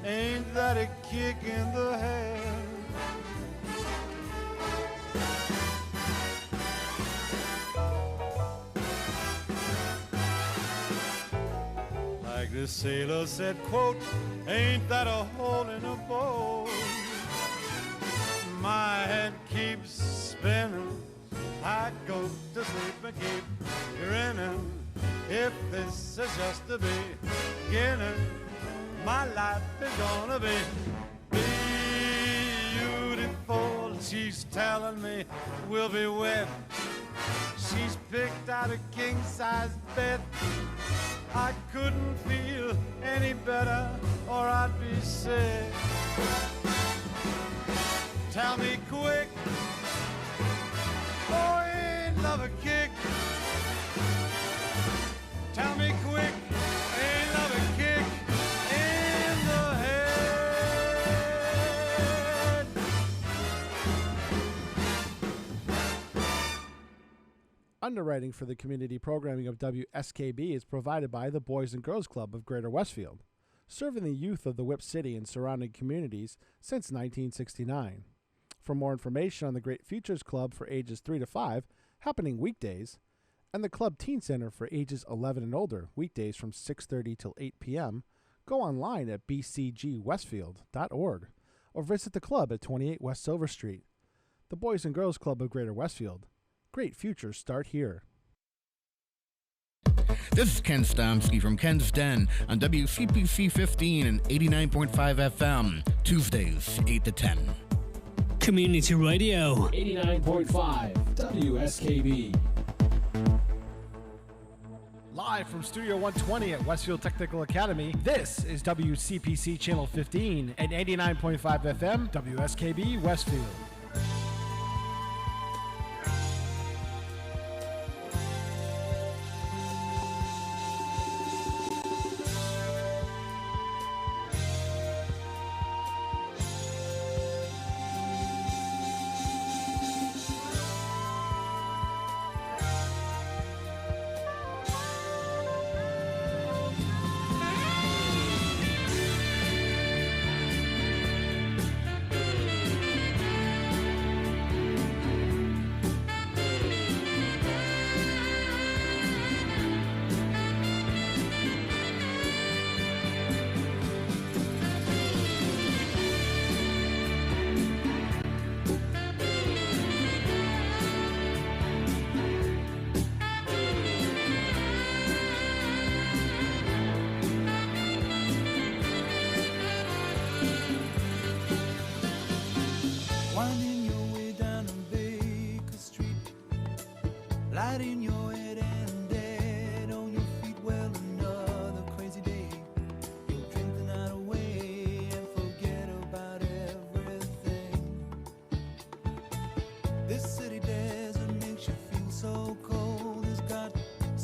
E: ain't that a kick in the head? Like the sailor said, quote, ain't that a hole in a boat? My head keeps spinning. I go to sleep and keep grinning. If this is just the beginning, my life is gonna be beautiful. She's telling me we'll be wed. She's picked out a king-size bed. I couldn't feel any better or I'd be sick. Tell me quick, oh, ain't love a kick? Tell me quick, ain't love a kick in the head?
D: Underwriting for the community programming of WSKB is provided by the Boys and Girls Club of Greater Westfield, serving the youth of the Whip City and surrounding communities since 1969. For more information on the Great Futures Club for ages 3 to 5, happening weekdays, and the Club Teen Center for ages 11 and older, weekdays from 6:30 till 8 p.m., go online at bcgwestfield.org or visit the club at 28 West Silver Street. The Boys and Girls Club of Greater Westfield. Great futures start here.
C: This is Ken Stomsky from Ken's Den on WCPC 15 and 89.5 FM, Tuesdays, 8 to 10.
J: Community Radio.
D: 89.5 WSKB. Live from Studio 120 at Westfield Technical Academy, this is WCPC Channel 15 and 89.5 FM WSKB Westfield.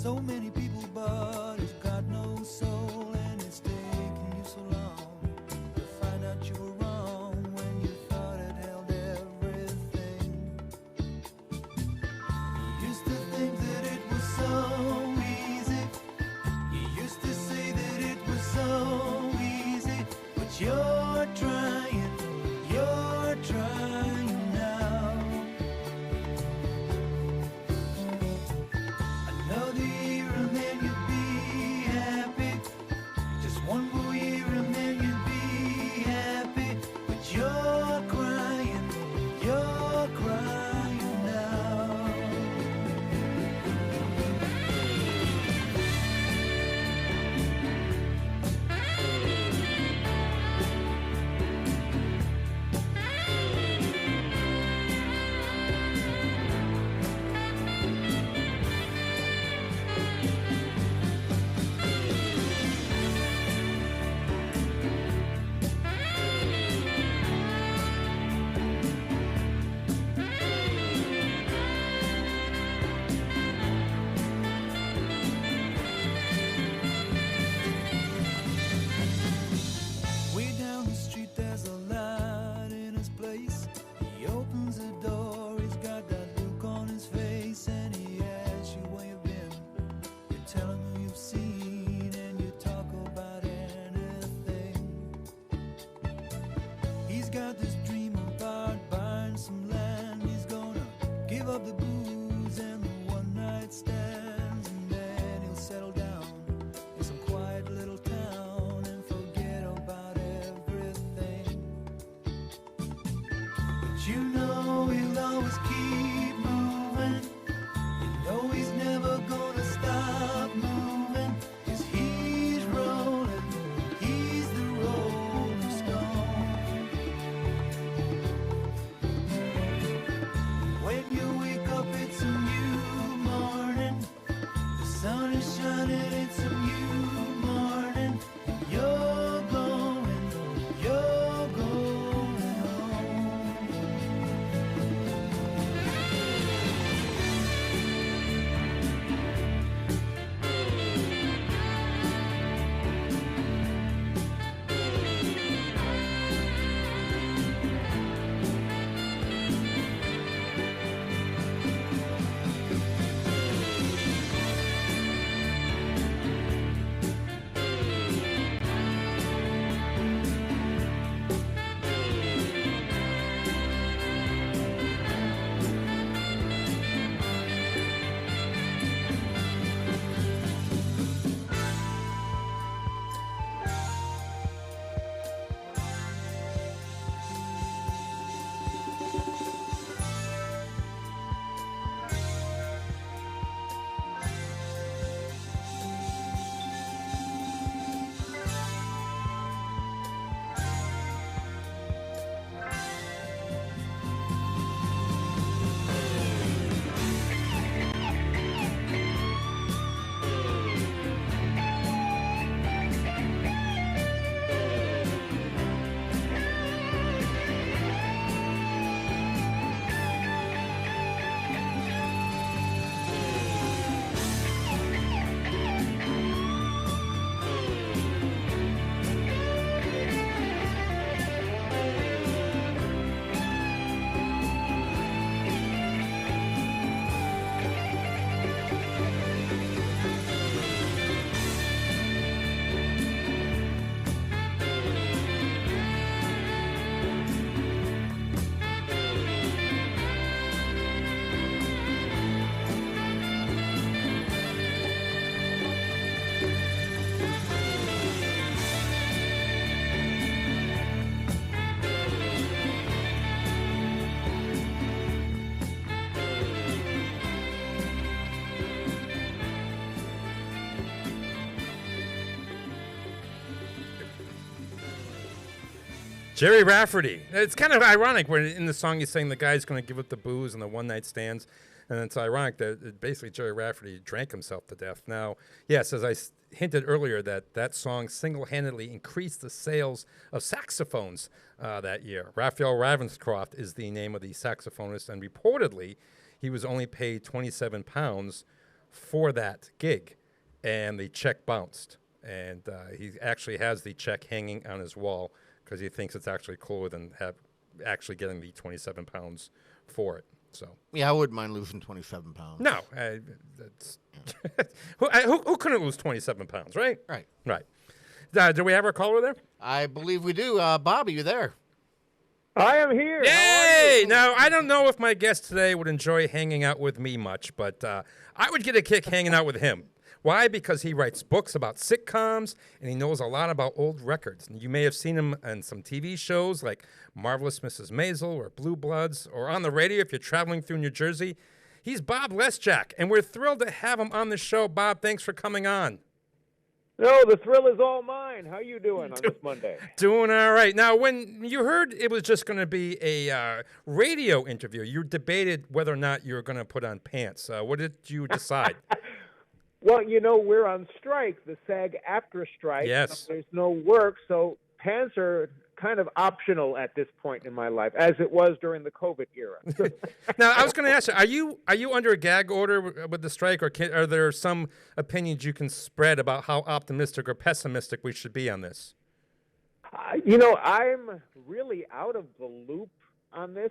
E: So many people, but it's got no soul, and it's taken you so long to find out you were wrong when you thought it held everything. You used to think that it was so easy. You used to say that it was so easy, but you're trying now. Another year and then you'd be happy. Just one more year and then you'd be happy. But you're crying now. Way down the street there's a light in his place. He opens the door, he's got that look on his face, and he asks you where you've been. You tell him who you've seen, and you talk about anything. He's got this dream about buying some land. He's gonna give up the booze and the one night stands, and then he'll settle down in some quiet little town and forget about everything. But you know he'll always keep moving. You know he's never gonna stop moving, 'cause he's rolling, he's the rolling stone. When you wake up it's a new morning. The sun is shining, it's a new morning. You're going home.
B: Jerry Rafferty. It's kind of ironic when in the song he's saying the guy's going to give up the booze and the one-night stands. And it's ironic that basically Jerry Rafferty drank himself to death. Now, yes, as I hinted earlier, that song single-handedly increased the sales of saxophones that year. Raphael Ravenscroft is the name of the saxophonist, and reportedly he was only paid £27 for that gig, and the check bounced. And he actually has the check hanging on his wall because he thinks it's actually cooler than actually getting the 27 pounds for it. So
C: Yeah, I wouldn't mind losing 27 pounds.
B: no, that's who couldn't lose 27 pounds, right?
C: Right.
B: Do we have our caller there?
C: I believe we do. Bob, are you there?
L: I am here.
B: Yay! Now, I don't know if my guest today would enjoy hanging out with me much, but I would get a kick hanging out with him. Why? Because he writes books about sitcoms, and he knows a lot about old records. And you may have seen him on some TV shows like Marvelous Mrs. Maisel or Blue Bloods, or on the radio if you're traveling through New Jersey. He's Bob Lesjak, and we're thrilled to have him on the show. Bob, thanks for coming on.
L: No, the thrill is all mine. How you doing on this Monday?
B: Doing all right. Now, when you heard it was just going to be a radio interview, you debated whether or not you were going to put on pants. What did you decide?
L: Well, we're on strike, the SAG-AFTRA strike.
B: Yes.
L: There's no work, so pants are kind of optional at this point in my life, as it was during the COVID era.
B: Now, I was going to ask you, are you under a gag order with the strike, or are there some opinions you can spread about how optimistic or pessimistic we should be on this?
L: I'm really out of the loop on this.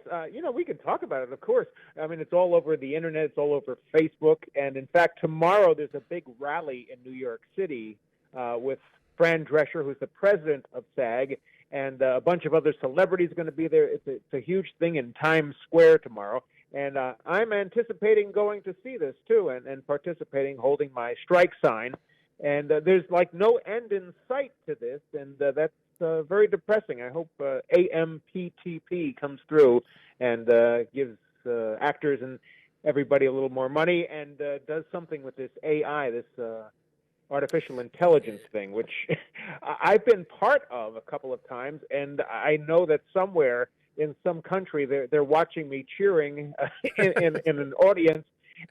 L: We can talk about it, of course. I mean, it's all over the internet. It's all over Facebook. And, in fact, tomorrow there's a big rally in New York City with Fran Drescher, who's the president of SAG, and a bunch of other celebrities are going to be there. It's a huge thing in Times Square tomorrow. And I'm anticipating going to see this, too, and participating, holding my strike sign. And there's, no end in sight to this, and that's very depressing. I hope AMPTP comes through and gives actors and everybody a little more money and does something with this AI, this artificial intelligence thing, which I've been part of a couple of times, and I know that somewhere in some country they're watching me cheering in an audience.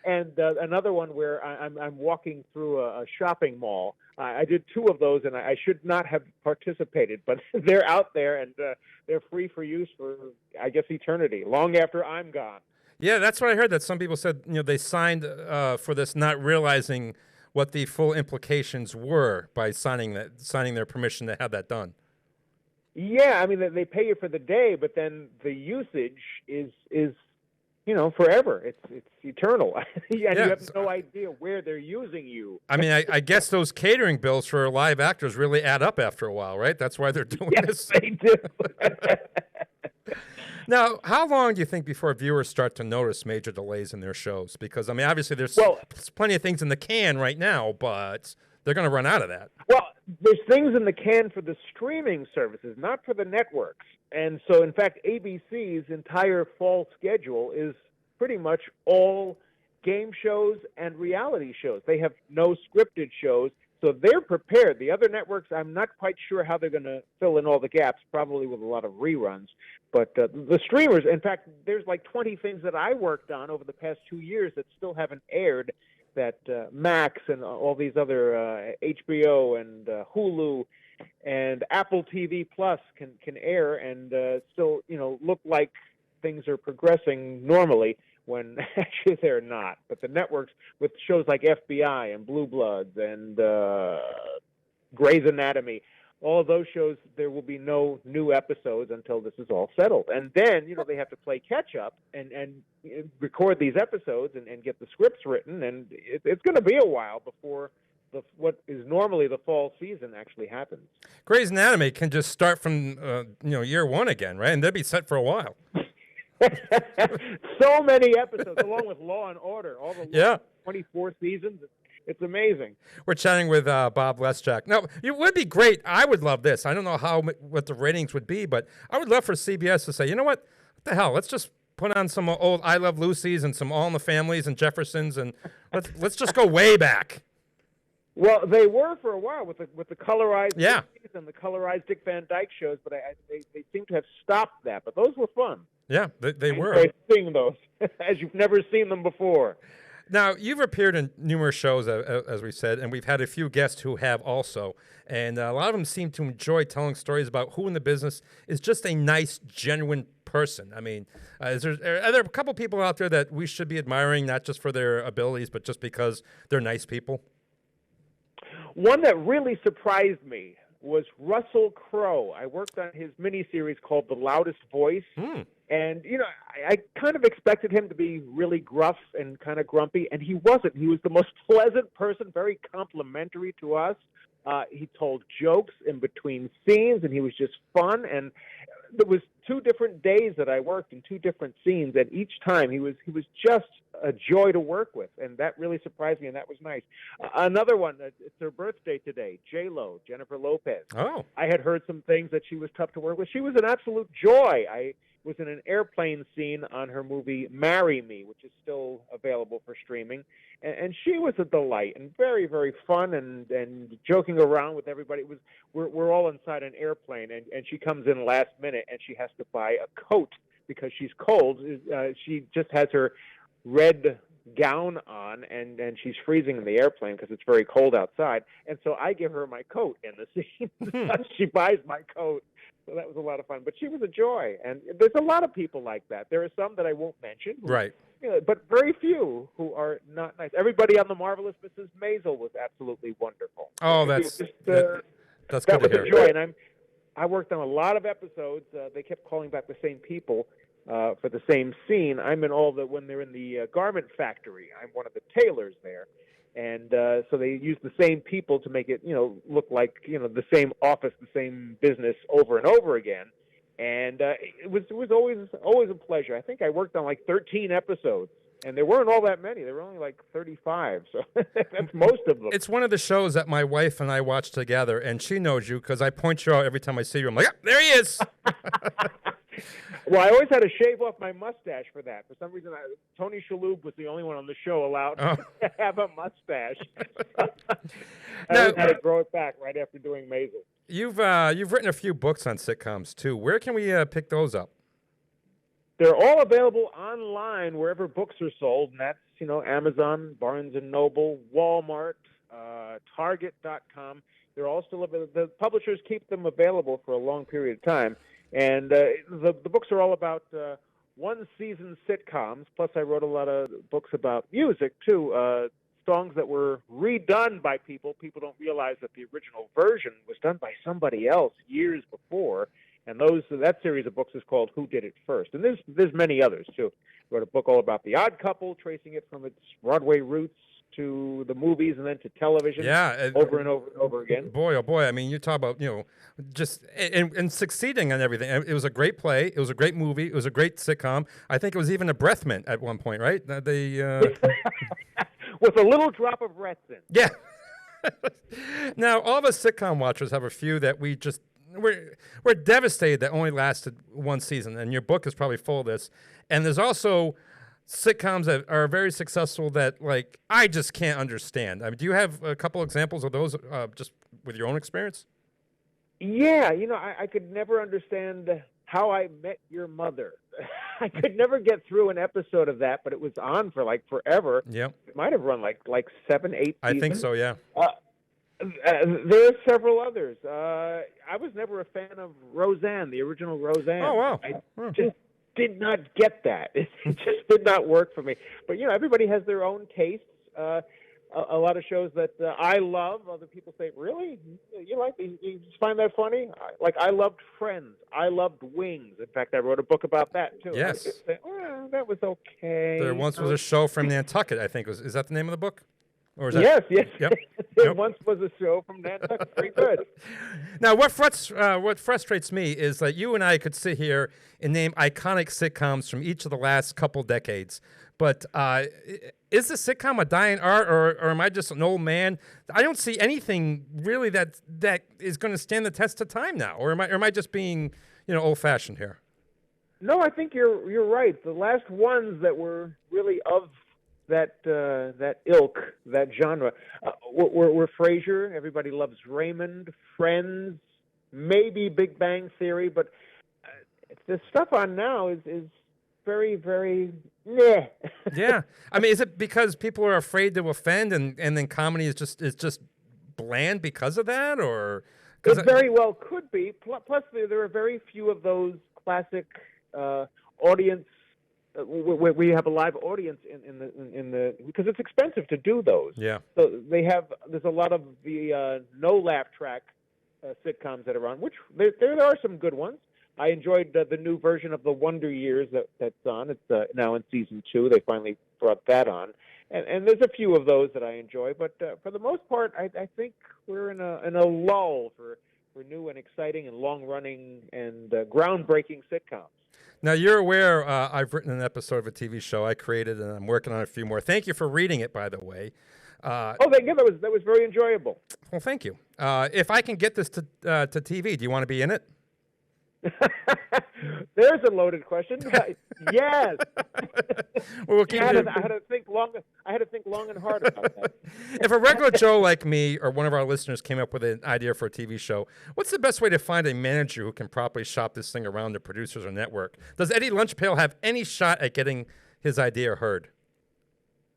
L: And another one where I'm walking through a shopping mall. I did two of those, and I should not have participated, but they're out there, and they're free for use for, I guess, eternity, long after I'm gone.
B: Yeah, that's what I heard, that some people said they signed for this not realizing what the full implications were by signing their permission to have that done.
L: Yeah, I mean, they pay you for the day, but then the usage is forever. It's eternal. And you have no idea where they're using you.
B: I mean, I guess those catering bills for live actors really add up after a while, right? That's why they're doing this.
L: Yes, they do.
B: Now, how long do you think before viewers start to notice major delays in their shows? Because, I mean, obviously there's plenty of things in the can right now, but they're going to run out of that.
L: Well, there's things in the can for the streaming services, not for the networks. And so, in fact, ABC's entire fall schedule is pretty much all game shows and reality shows. They have no scripted shows, so they're prepared. The other networks, I'm not quite sure how they're going to fill in all the gaps, probably with a lot of reruns. But the streamers, in fact, there's 20 things that I worked on over the past 2 years that still haven't aired, that Max and all these other HBO and Hulu and Apple TV Plus can air and still, look like things are progressing normally when actually they're not. But the networks with shows like FBI and Blue Bloods and Grey's Anatomy, all of those shows, there will be no new episodes until this is all settled. And then, they have to play catch-up and record these episodes and get the scripts written. And it's going to be a while before what is normally the fall season actually happens.
B: Grey's Anatomy can just start from, year one again, right? And they'll be set for a while.
L: So many episodes, along with Law and Order, all the 24 seasons. It's amazing.
B: We're chatting with Bob Lesjak. Now, it would be great. I would love this. I don't know what the ratings would be, but I would love for CBS to say, you know what the hell? Let's just put on some old I Love Lucy's and some All in the Families and Jeffersons, and let's just go way back.
L: Well, they were for a while with the colorized movies and the colorized Dick Van Dyke shows, but they seem to have stopped that. But those were fun.
B: Yeah, they were.
L: I seeing those as you've never seen them before.
B: Now, you've appeared in numerous shows, as we said, and we've had a few guests who have also. And a lot of them seem to enjoy telling stories about who in the business is just a nice, genuine person? I mean, are there a couple people out there that we should be admiring, not just for their abilities, but just because they're nice people?
L: One that really surprised me was Russell Crowe. I worked on his miniseries called The Loudest Voice. And, I kind of expected him to be really gruff and kind of grumpy, and he wasn't. He was the most pleasant person, very complimentary to us. He told jokes in between scenes, and he was just fun. And there was 2 different days that I worked in 2 different scenes, and each time he was just a joy to work with, and that really surprised me, and that was nice. Another one, it's her birthday today, J-Lo, Jennifer Lopez.
B: Oh.
L: I had heard some things that she was tough to work with. She was an absolute joy. I was in an airplane scene on her movie Marry Me, which is still available for streaming, and she was a delight and very, very fun and joking around with everybody. We're all inside an airplane, and she comes in last minute, and she has to buy a coat because she's cold. She just has her red gown on, and she's freezing in the airplane because it's very cold outside. And so I give her my coat in the scene. She buys my coat. So that was a lot of fun. But she was a joy. And there's a lot of people like that. There are some that I won't mention.
B: Right.
L: But very few who are not nice. Everybody on The Marvelous Mrs. Maisel was absolutely wonderful.
B: Oh, that's good
L: that
B: to
L: was
B: hear.
L: a joy. And I worked on a lot of episodes. They kept calling back the same people for the same scene. I'm in when they're in the garment factory. I'm one of the tailors there. And so they use the same people to make it, look like, the same office, the same business over and over again. And it was always a pleasure. I think I worked on like 13 episodes, and there weren't all that many. There were only like 35, so that's most of them.
B: It's one of the shows that my wife and I watch together, and she knows you because I point you out every time I see you. I'm like, there he is.
L: Well, I always had to shave off my mustache for that. For some reason, Tony Shalhoub was the only one on the show allowed to have a mustache. I always had to grow it back right after doing Maisel.
B: You've written a few books on sitcoms, too. Where can we pick those up?
L: They're all available online wherever books are sold, and that's, Amazon, Barnes & Noble, Walmart, Target.com. They're all still available. The publishers keep them available for a long period of time. And the books are all about one-season sitcoms, plus I wrote a lot of books about music, too, songs that were redone by people. People don't realize that the original version was done by somebody else years before, and that series of books is called Who Did It First? And there's many others, too. I wrote a book all about The Odd Couple, tracing it from its Broadway roots to the movies and then to television over and over and over again.
B: Boy, oh boy. I mean, you talk about, just and succeeding on everything. It was a great play. It was a great movie. It was a great sitcom. I think it was even a breath mint at one point, right?
L: With a little drop of resin.
B: Yeah. Now, all of us sitcom watchers have a few that we're devastated that only lasted one season, and your book is probably full of this. And there's also sitcoms that are very successful that, like, I just can't understand. I mean, do you have a couple examples of those just with your own experience?
L: Yeah, I could never understand How I Met Your Mother. I could never get through an episode of that, but it was on for like forever.
B: Yeah,
L: it might have run like 7, 8 seasons.
B: I think so. Yeah.
L: There are several others. I was never a fan of Roseanne, the original Roseanne.
B: Oh wow!
L: I just did not get that. It just did not work for me. But everybody has their own tastes. A lot of shows that I love, other people say, "Really? You like? You just find that funny?" Like I loved Friends. I loved Wings. In fact, I wrote a book about that too.
B: Yes.
L: That was okay.
B: There once was a show from Nantucket. I think is that the name of the book? Or is that...
L: Yes.
B: Yep.
L: There once was a show from Nantucket. Pretty good.
B: Now, what frustrates me is that you and I could sit here and name iconic sitcoms from each of the last couple decades. But is the sitcom a dying art, or am I just an old man? I don't see anything really that is going to stand the test of time now. Or am I just being old-fashioned here? No,
L: I think you're right. The last ones that were really of that ilk, that genre, were Frasier. Everybody loves Raymond, Friends, maybe Big Bang Theory, but the stuff on now is very, very meh.
B: Yeah, I mean, is it because people are afraid to offend, and then comedy is just bland because of that, or?
L: It very well could be. Plus, there are very few of those classic audience. We have a live audience in the because it's expensive to do those.
B: Yeah.
L: So there's a lot of the no laugh track sitcoms that are on, which there are some good ones. I enjoyed the new version of the Wonder Years that's on. It's now in season 2. They finally brought that on, and there's a few of those that I enjoy. But for the most part, I think we're in a lull for new and exciting and long running and groundbreaking sitcoms.
B: Now, you're aware I've written an episode of a TV show I created, and I'm working on a few more. Thank you for reading it, by the way.
L: Thank you. That was very enjoyable.
B: Well, thank you. If I can get this to TV, do you want to be in it?
L: There's a loaded question. Yes.
B: Well, we'll keep
L: I had to think long. I had to think long and hard about that.
B: If a regular Joe like me or one of our listeners came up with an idea for a TV show, what's the best way to find a manager who can properly shop this thing around to producers or network? Does Eddie Lunchpail have any shot at getting his idea heard?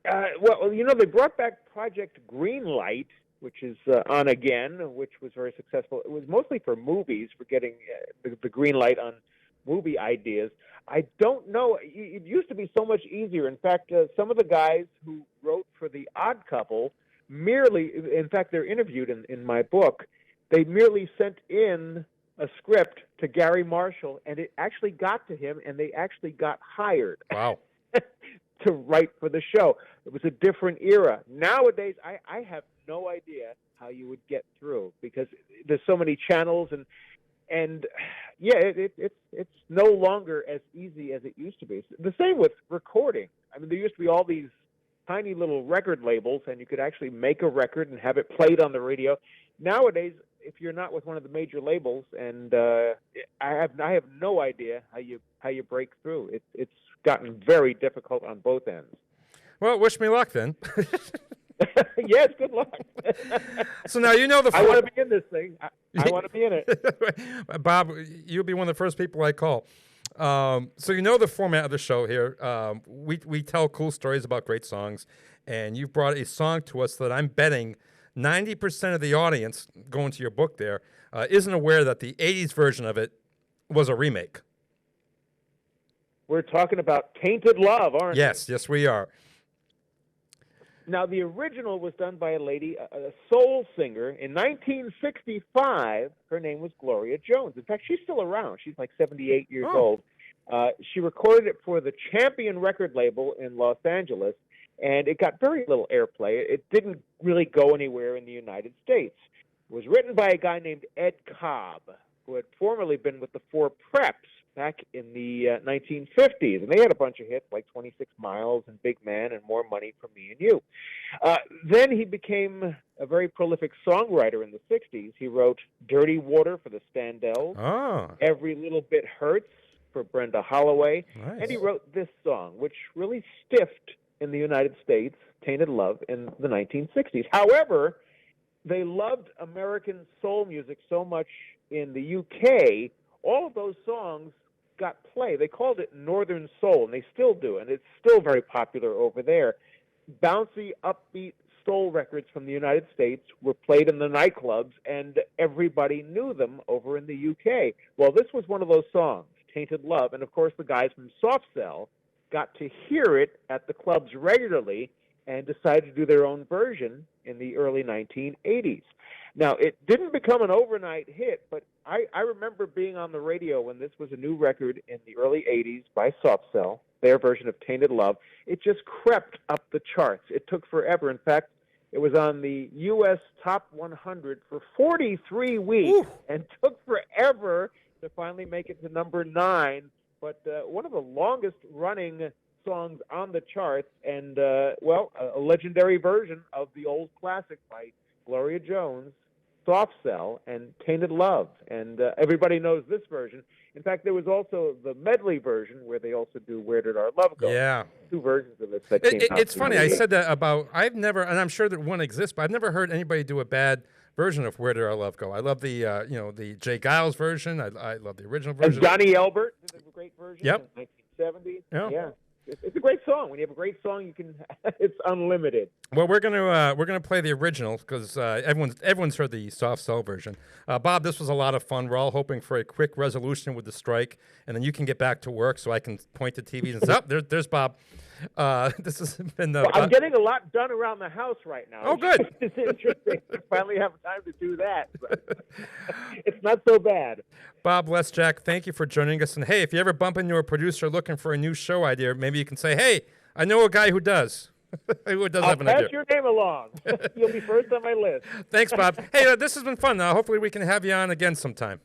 L: Well, they brought back Project Greenlight, which is on again, which was very successful. It was mostly for movies, for getting the green light on movie ideas. I don't know. It used to be so much easier. In fact, some of the guys who wrote for The Odd Couple in fact, they're interviewed in my book, they merely sent in a script to Gary Marshall, and it actually got to him, and they actually got hired.
B: Wow.
L: To write for the show. It was a different era. Nowadays, I have no idea how you would get through because there's so many channels and it's no longer as easy as it used to be. The same with recording. I mean, there used to be all these tiny little record labels, and you could actually make a record and have it played on the radio. Nowadays, if you're not with one of the major labels, and I have no idea how you break through. It's gotten very difficult on both ends.
B: Well, wish me luck then.
L: Yes, good luck.
B: So now
L: I want to be in this thing. I want to be in it.
B: Bob, you'll be one of the first people I call. So you know the format of the show here. We tell cool stories about great songs, and you've brought a song to us that I'm betting 90% of the audience, going to your book there, isn't aware that the 80s version of it was a remake.
L: We're talking about Tainted Love, aren't we?
B: Yes, we are.
L: Now, the original was done by a lady, a soul singer. In 1965, her name was Gloria Jones. In fact, she's still around. She's like 78 years old. She recorded it for the Champion record label in Los Angeles, and it got very little airplay. It didn't really go anywhere in the United States. It was written by a guy named Ed Cobb, who had formerly been with the Four Preps back in the 1950s. And they had a bunch of hits like 26 Miles and Big Man and More Money for Me and You. Then he became a very prolific songwriter in the 60s. He wrote Dirty Water for the Standells, Every Little Bit Hurts for Brenda Holloway, and he wrote this song, which really stiffed in the United States, Tainted Love, in the 1960s. However, they loved American soul music so much in the UK, all of those songs got play. They called it Northern Soul, and they still do, and it's still very popular over there. Bouncy, upbeat soul records from the United States were played in the nightclubs, and everybody knew them over in the UK. Well, this was one of those songs, Tainted Love, and of course the guys from Soft Cell got to hear it at the clubs regularly and decided to do their own version in the early 1980s. Now, it didn't become an overnight hit, but I remember being on the radio when this was a new record in the early 80s by Soft Cell, their version of Tainted Love. It just crept up the charts. It took forever. In fact, it was on the U.S. Top 100 for 43 weeks and took forever to finally make it to number 9. But one of the longest-running songs on the charts and, a legendary version of the old classic by Gloria Jones, Soft Cell, and Tainted Love. And everybody knows this version. In fact, there was also the medley version where they also do Where Did Our Love Go?
B: Yeah.
L: 2 versions of this that came out.
B: It's funny. I said that about, I've never, and I'm sure that one exists, but I've never heard anybody do a bad version of Where Did Our Love Go? I love the, the Jay Giles version. I love the original version.
L: And Johnny Elbert did a great version in 1970.
B: Yeah.
L: It's a great song. When you have a great song, you can. It's unlimited.
B: Well, we're gonna play the original because everyone's heard the soft cell version. Bob, this was a lot of fun. We're all hoping for a quick resolution with the strike, and then you can get back to work so I can point to TV and say, "Oh, there's Bob." This has been the.
L: Well, I'm getting a lot done around the house right now.
B: Oh, good.
L: It's interesting to finally have time to do that. But it's not so bad.
B: Bob Lesjak, thank you for joining us. And hey, if you ever bump into a producer looking for a new show idea, maybe you can say, "Hey, I know a guy who does." Who does have an
L: I'll
B: idea?
L: pass your name along. You'll be first on my list.
B: Thanks, Bob. Hey, this has been fun. Hopefully we can have you on again sometime.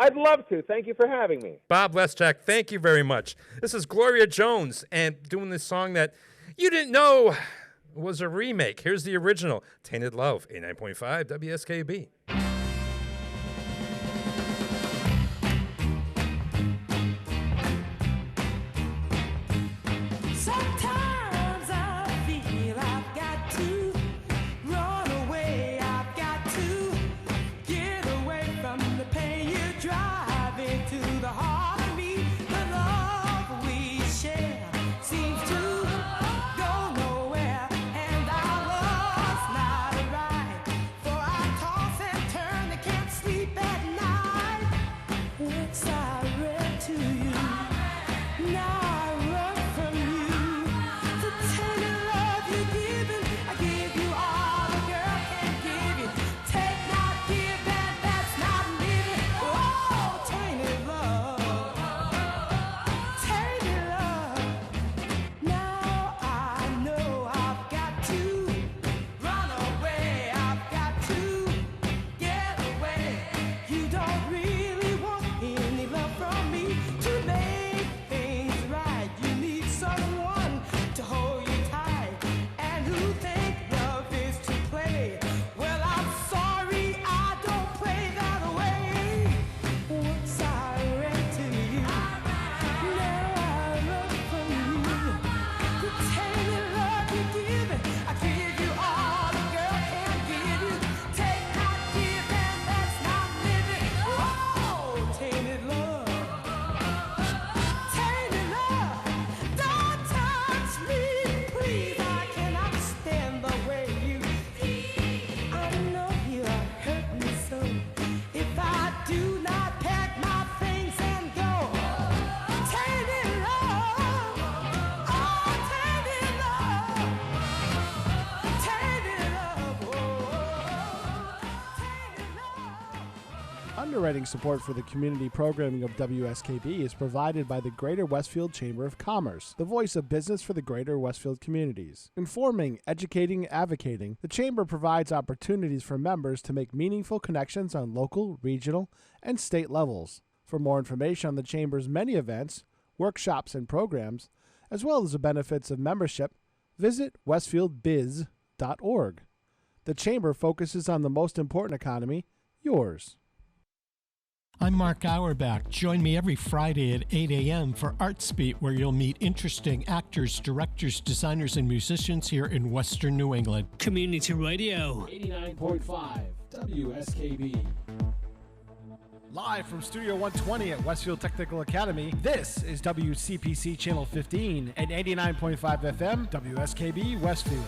L: I'd love to. Thank you for having me.
B: Bob Lesjak, thank you very much. This is Gloria Jones and doing this song that you didn't know was a remake. Here's the original, Tainted Love, 89.5 WSKB.
K: Sometimes I feel I've got to run away. I've got to get away from the pain you drive into the heart of me. The love we share seems to go nowhere, and our love's not right. For I toss and turn, I can't sleep at night. Once I read to you, now I run from you. The tainted love you're giving, I give you all a girl can give you. Take, not give, and that's not living. Oh, tainted love, tainted love. Now I know I've got to run away. I've got to get away. You don't really want any love from me to make things right. You need someone to hold you tight and who think love is to play. Well, I'm sorry, I don't play that way. Once I read to you, now I run from you. The tainted love you're giving, I give you all a girl can give you. Take, not give, and that's not living. Oh, tainted love, tainted love. Don't touch me, please. I cannot stand the way you. I know you hurt me so. If I do not pack my things and go, tainted love, oh, tainted love, tainted love, oh, tainted love.
D: Underwriting support for the community programming of WSKB is provided by the Greater Westfield Chamber of Commerce, the voice of business for the Greater Westfield communities. Informing, educating, advocating, the Chamber provides opportunities for members to make meaningful connections on local, regional, and state levels. For more information on the Chamber's many events, workshops, and programs, as well as the benefits of membership, visit westfieldbiz.org. The Chamber focuses on the most important economy, yours.
M: I'm Mark Auerbach. Join me every Friday at 8 a.m. for ArtsBeat, where you'll meet interesting actors, directors, designers, and musicians here in Western New England.
J: Community Radio.
D: 89.5 WSKB. Live from Studio 120 at Westfield Technical Academy, this is WCPC Channel 15 and 89.5 FM WSKB Westfield.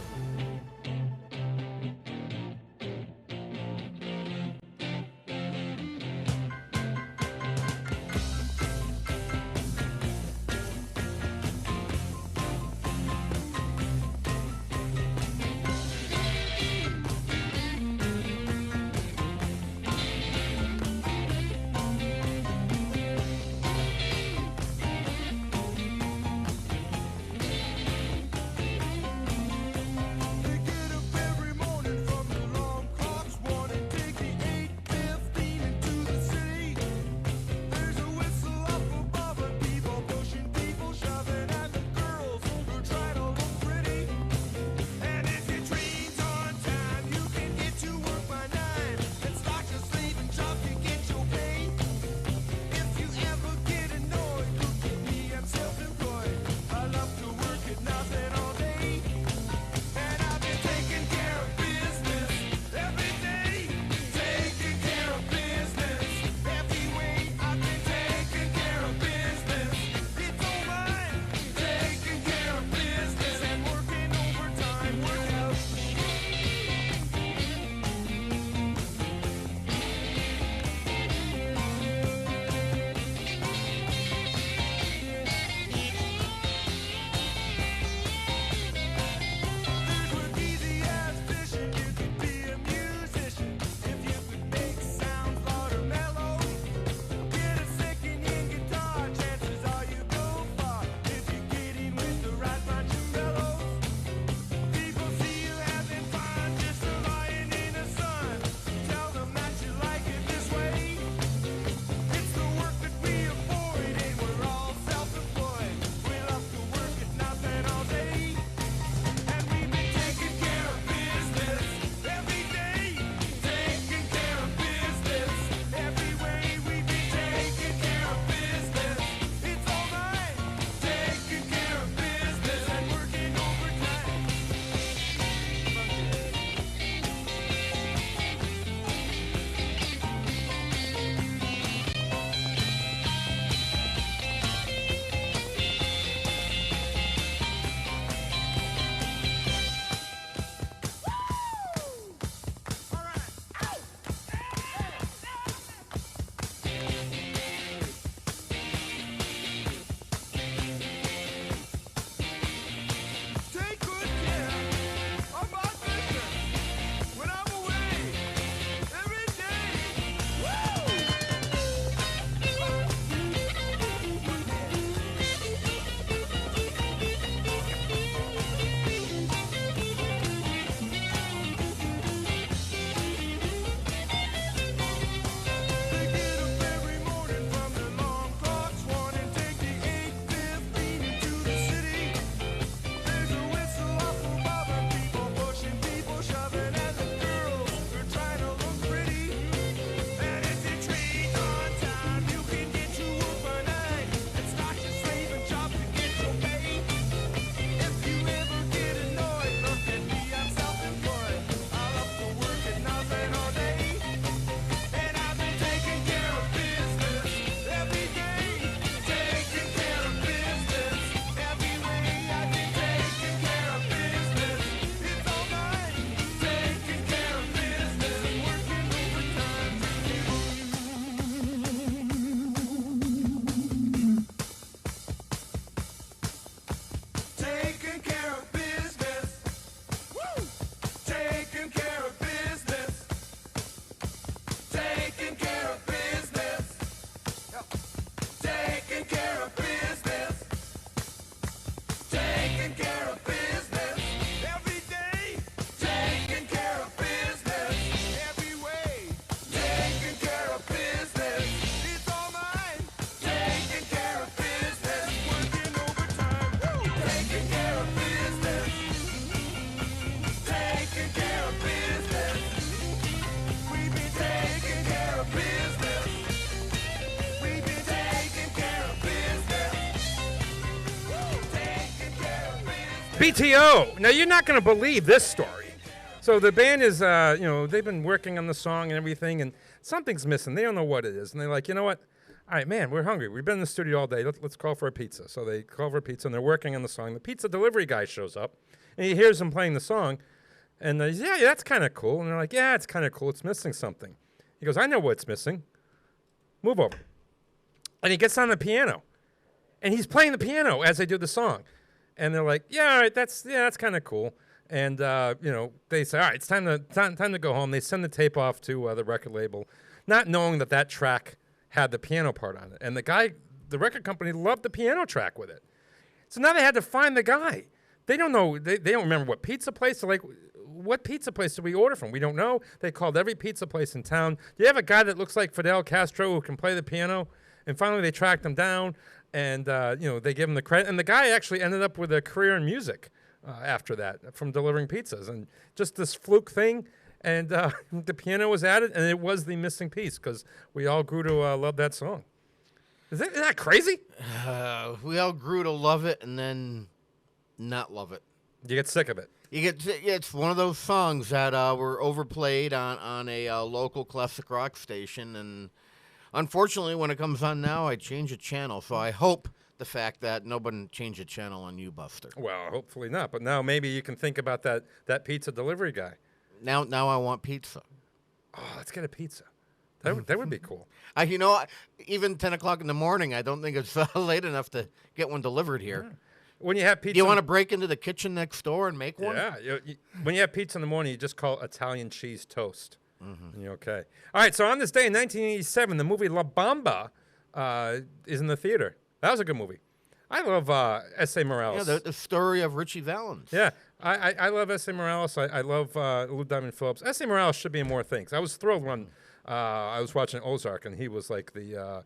B: BTO. Now, you're not going to believe this story. So the band is, they've been working on the song and everything, and something's missing. They don't know what it is. And they're like, you know what? All right, man, we're hungry. We've been in the studio all day. Let's call for a pizza. So they call for a pizza, and they're working on the song. The pizza delivery guy shows up, and he hears them playing the song. And he's, yeah, that's kind of cool. And they're like, yeah, it's kind of cool. It's missing something. He goes, I know what's missing. Move over. And he gets on the piano. And he's playing the piano as they do the song. And they're like, yeah, all right, that's kind of cool. And, they say, all right, it's time to go home. They send the tape off to the record label, not knowing that track had the piano part on it. And the record company loved the piano track with it. So now they had to find the guy. They don't know. They don't remember what pizza place. They're like, what pizza place did we order from? We don't know. They called every pizza place in town. Do you have a guy that looks like Fidel Castro who can play the piano? And finally they tracked him down, and they give him the credit. And the guy actually ended up with a career in music after that from delivering pizzas. And just this fluke thing, and the piano was added, and it was the missing piece because we all grew to love that song. Isn't that crazy?
C: We all grew to love it and then not love it.
B: You get sick of it.
C: It's one of those songs that were overplayed on a local classic rock station, and unfortunately, when it comes on now, I change the channel. So I hope the fact that nobody changed the channel on you, Buster.
B: Well, hopefully not. But now maybe you can think about that pizza delivery guy.
C: Now I want pizza.
B: Oh, let's get a pizza. That would be cool.
C: Even 10 o'clock in the morning, I don't think it's late enough to get one delivered here.
B: Yeah. When you have pizza,
C: do you want to break into the kitchen next door and make one?
B: Yeah. When you have pizza in the morning, you just call it Italian cheese toast. Mm-hmm. And you're okay. All right. So on this day in 1987, the movie La Bamba is in the theater. That was a good movie. I love S.A. Morales.
C: Yeah, the story of Richie Valens.
B: Yeah. I love S.A. Morales. I love Lou Diamond Phillips. S.A. Morales should be in more things. I was thrilled when I was watching Ozark and he was like the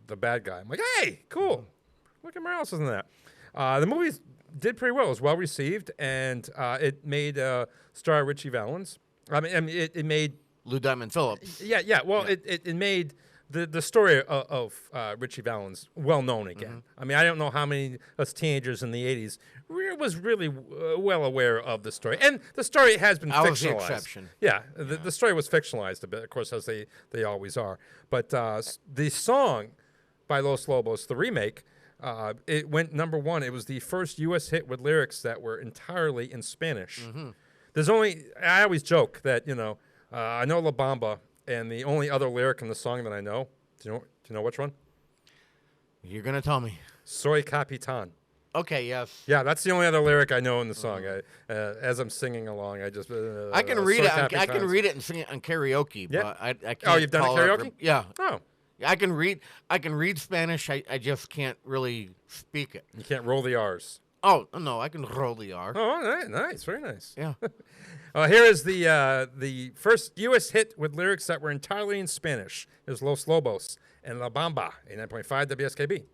B: bad guy. I'm like, hey, cool. Look at Morales in that. The movie did pretty well. It was well received, and it made star Richie Valens. I mean, it made
C: Lou Diamond Phillips.
B: Yeah. Well, yeah. It made the story of Richie Valens well known again. Mm-hmm. I mean, I don't know how many of us teenagers in the '80s was really well aware of the story, and the story has been fictionalized.
C: Was the exception.
B: Yeah, the story was fictionalized a bit, of course, as they always are. But the song by Los Lobos, the remake. It went number one. It was the first U.S. hit with lyrics that were entirely in Spanish. Mm-hmm. I always joke that, I know La Bamba, and the only other lyric in the song that I know, do you know which one?
C: You're going to tell me.
B: Soy Capitan.
C: Okay, yes.
B: Yeah, that's the only other lyric I know in the song. As I'm singing along, I just...
C: I can read it. I can read it and sing it on karaoke, but I can't.
B: Oh, you've done it karaoke?
C: Yeah.
B: Oh.
C: I can read Spanish. I just can't really speak it.
B: You can't roll the R's.
C: Oh no, I can roll the R.
B: Oh, nice, very nice.
C: Yeah.
B: Here is the first U.S. hit with lyrics that were entirely in Spanish. Is Los Lobos and La Bamba, 89.5 WSKB.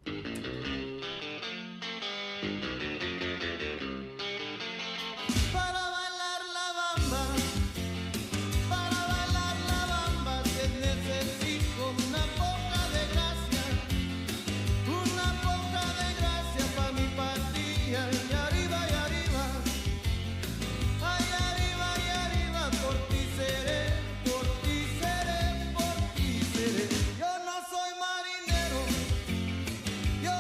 K: Yo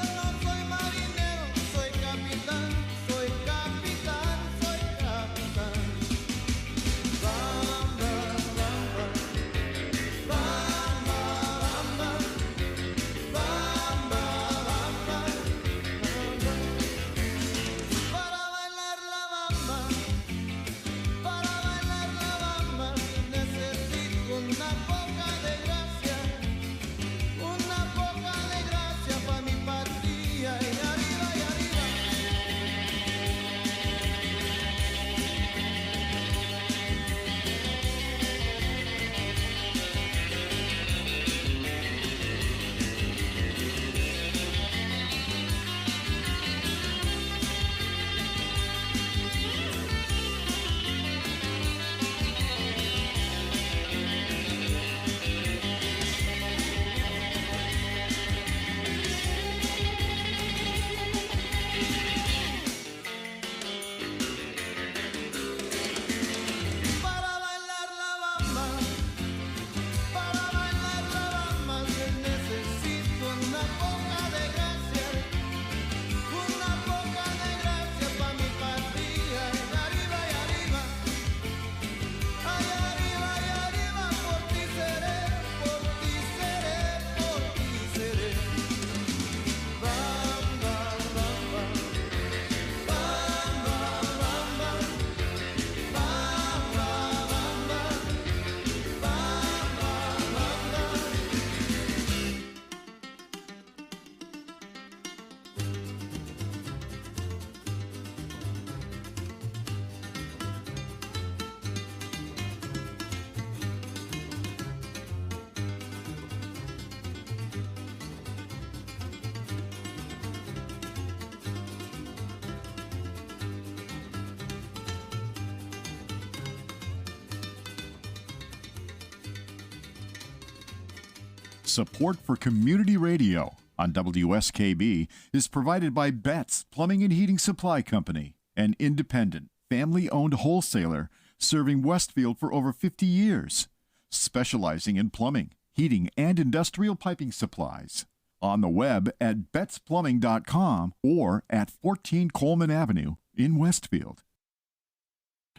H: Support for community radio on WSKB is provided by Betts Plumbing and Heating Supply Company, an independent, family-owned wholesaler serving Westfield for over 50 years, specializing in plumbing, heating, and industrial piping supplies. On the web at bettsplumbing.com or at 14 Coleman Avenue in Westfield.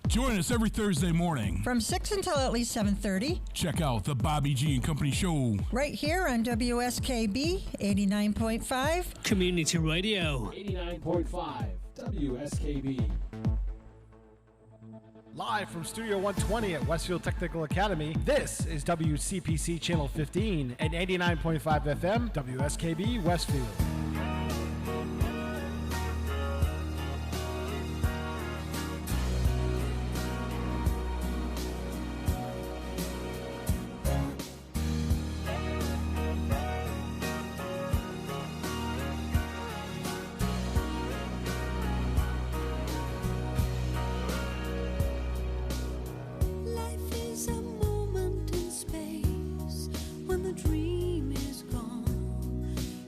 N: Join us every Thursday morning
O: from 6 until at least 7:30.
N: Check out the Bobby G and Company Show
O: right here on WSKB 89.5
J: Community Radio.
D: 89.5 WSKB. Live from Studio 120 at Westfield Technical Academy, this is WCPC Channel 15 and 89.5 FM WSKB Westfield.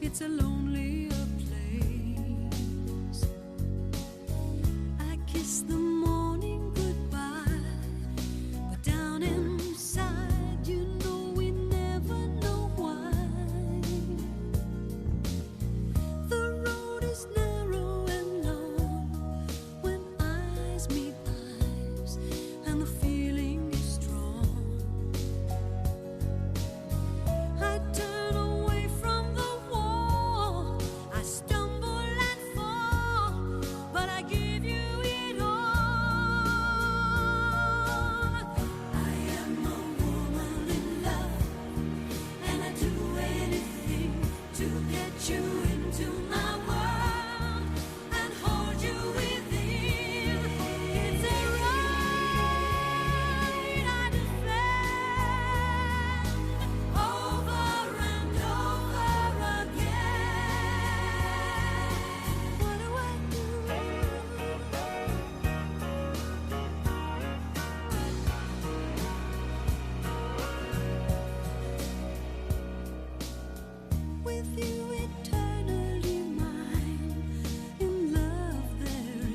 K: It's a lonelier place. I kiss the morning goodbye, but down inside, you know we never know why. The road is narrow and long when eyes meet eyes, and the feeling is strong. I turn away from the I stumble and fall, but I give you it all. I am a woman in love, and I do anything to get you into my world and hold you within. It's a right I defend over and over again. What do I do? With you eternally mine, in love there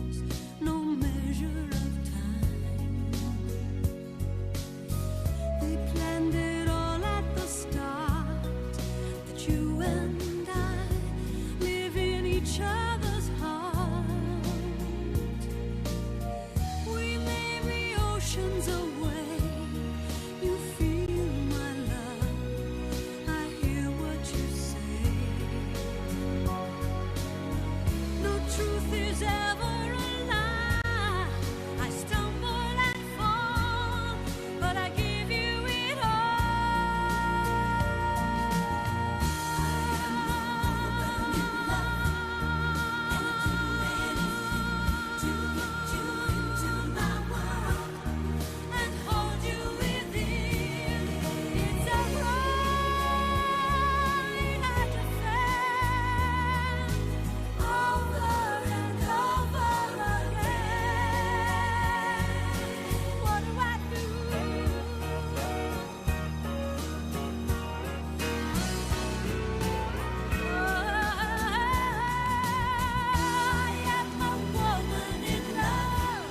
K: is no measure of time. We planned it all at the start, that you and I live in each other's heart. We may be oceans away, you feel my love, I hear what you say. No truth is ever a lie, I stumble and fall, but I give you it to get you into my world and hold you within. It's a right I defend over and over again. What do I do? I am a woman in love,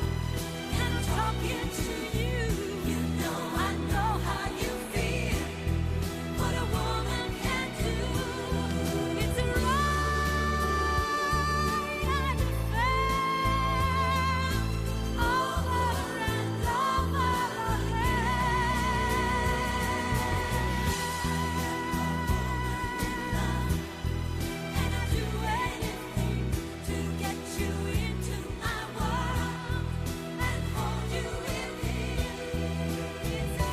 K: and I'm talking to you. You know I know how you feel. What a woman can do. It's a right I defend over and over again. And I do anything to get you into my world and hold you within. It's a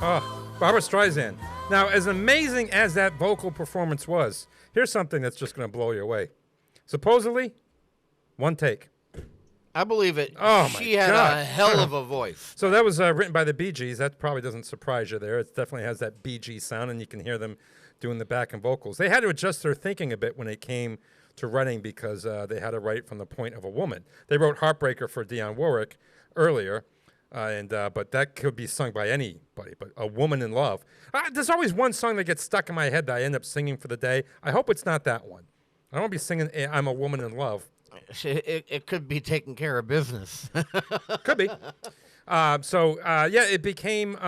B: Oh, Barbara Streisand. Now, as amazing as that vocal performance was, here's something that's just going to blow you away. Supposedly, one take.
C: I believe it.
B: Oh, my
C: She had
B: God.
C: a hell of a voice.
B: So that was written by the Bee Gees. That probably doesn't surprise you there. It definitely has that Bee Gees sound, and you can hear them doing the backing vocals. They had to adjust their thinking a bit when it came to writing because they had to write from the point of a woman. They wrote Heartbreaker for Dionne Warwick earlier, But that could be sung by anybody. But A Woman in Love. There's always one song that gets stuck in my head that I end up singing for the day. I hope it's not that one. I don't want to be singing I'm a Woman in Love.
C: It could be taking care of business.
B: Could be. It became,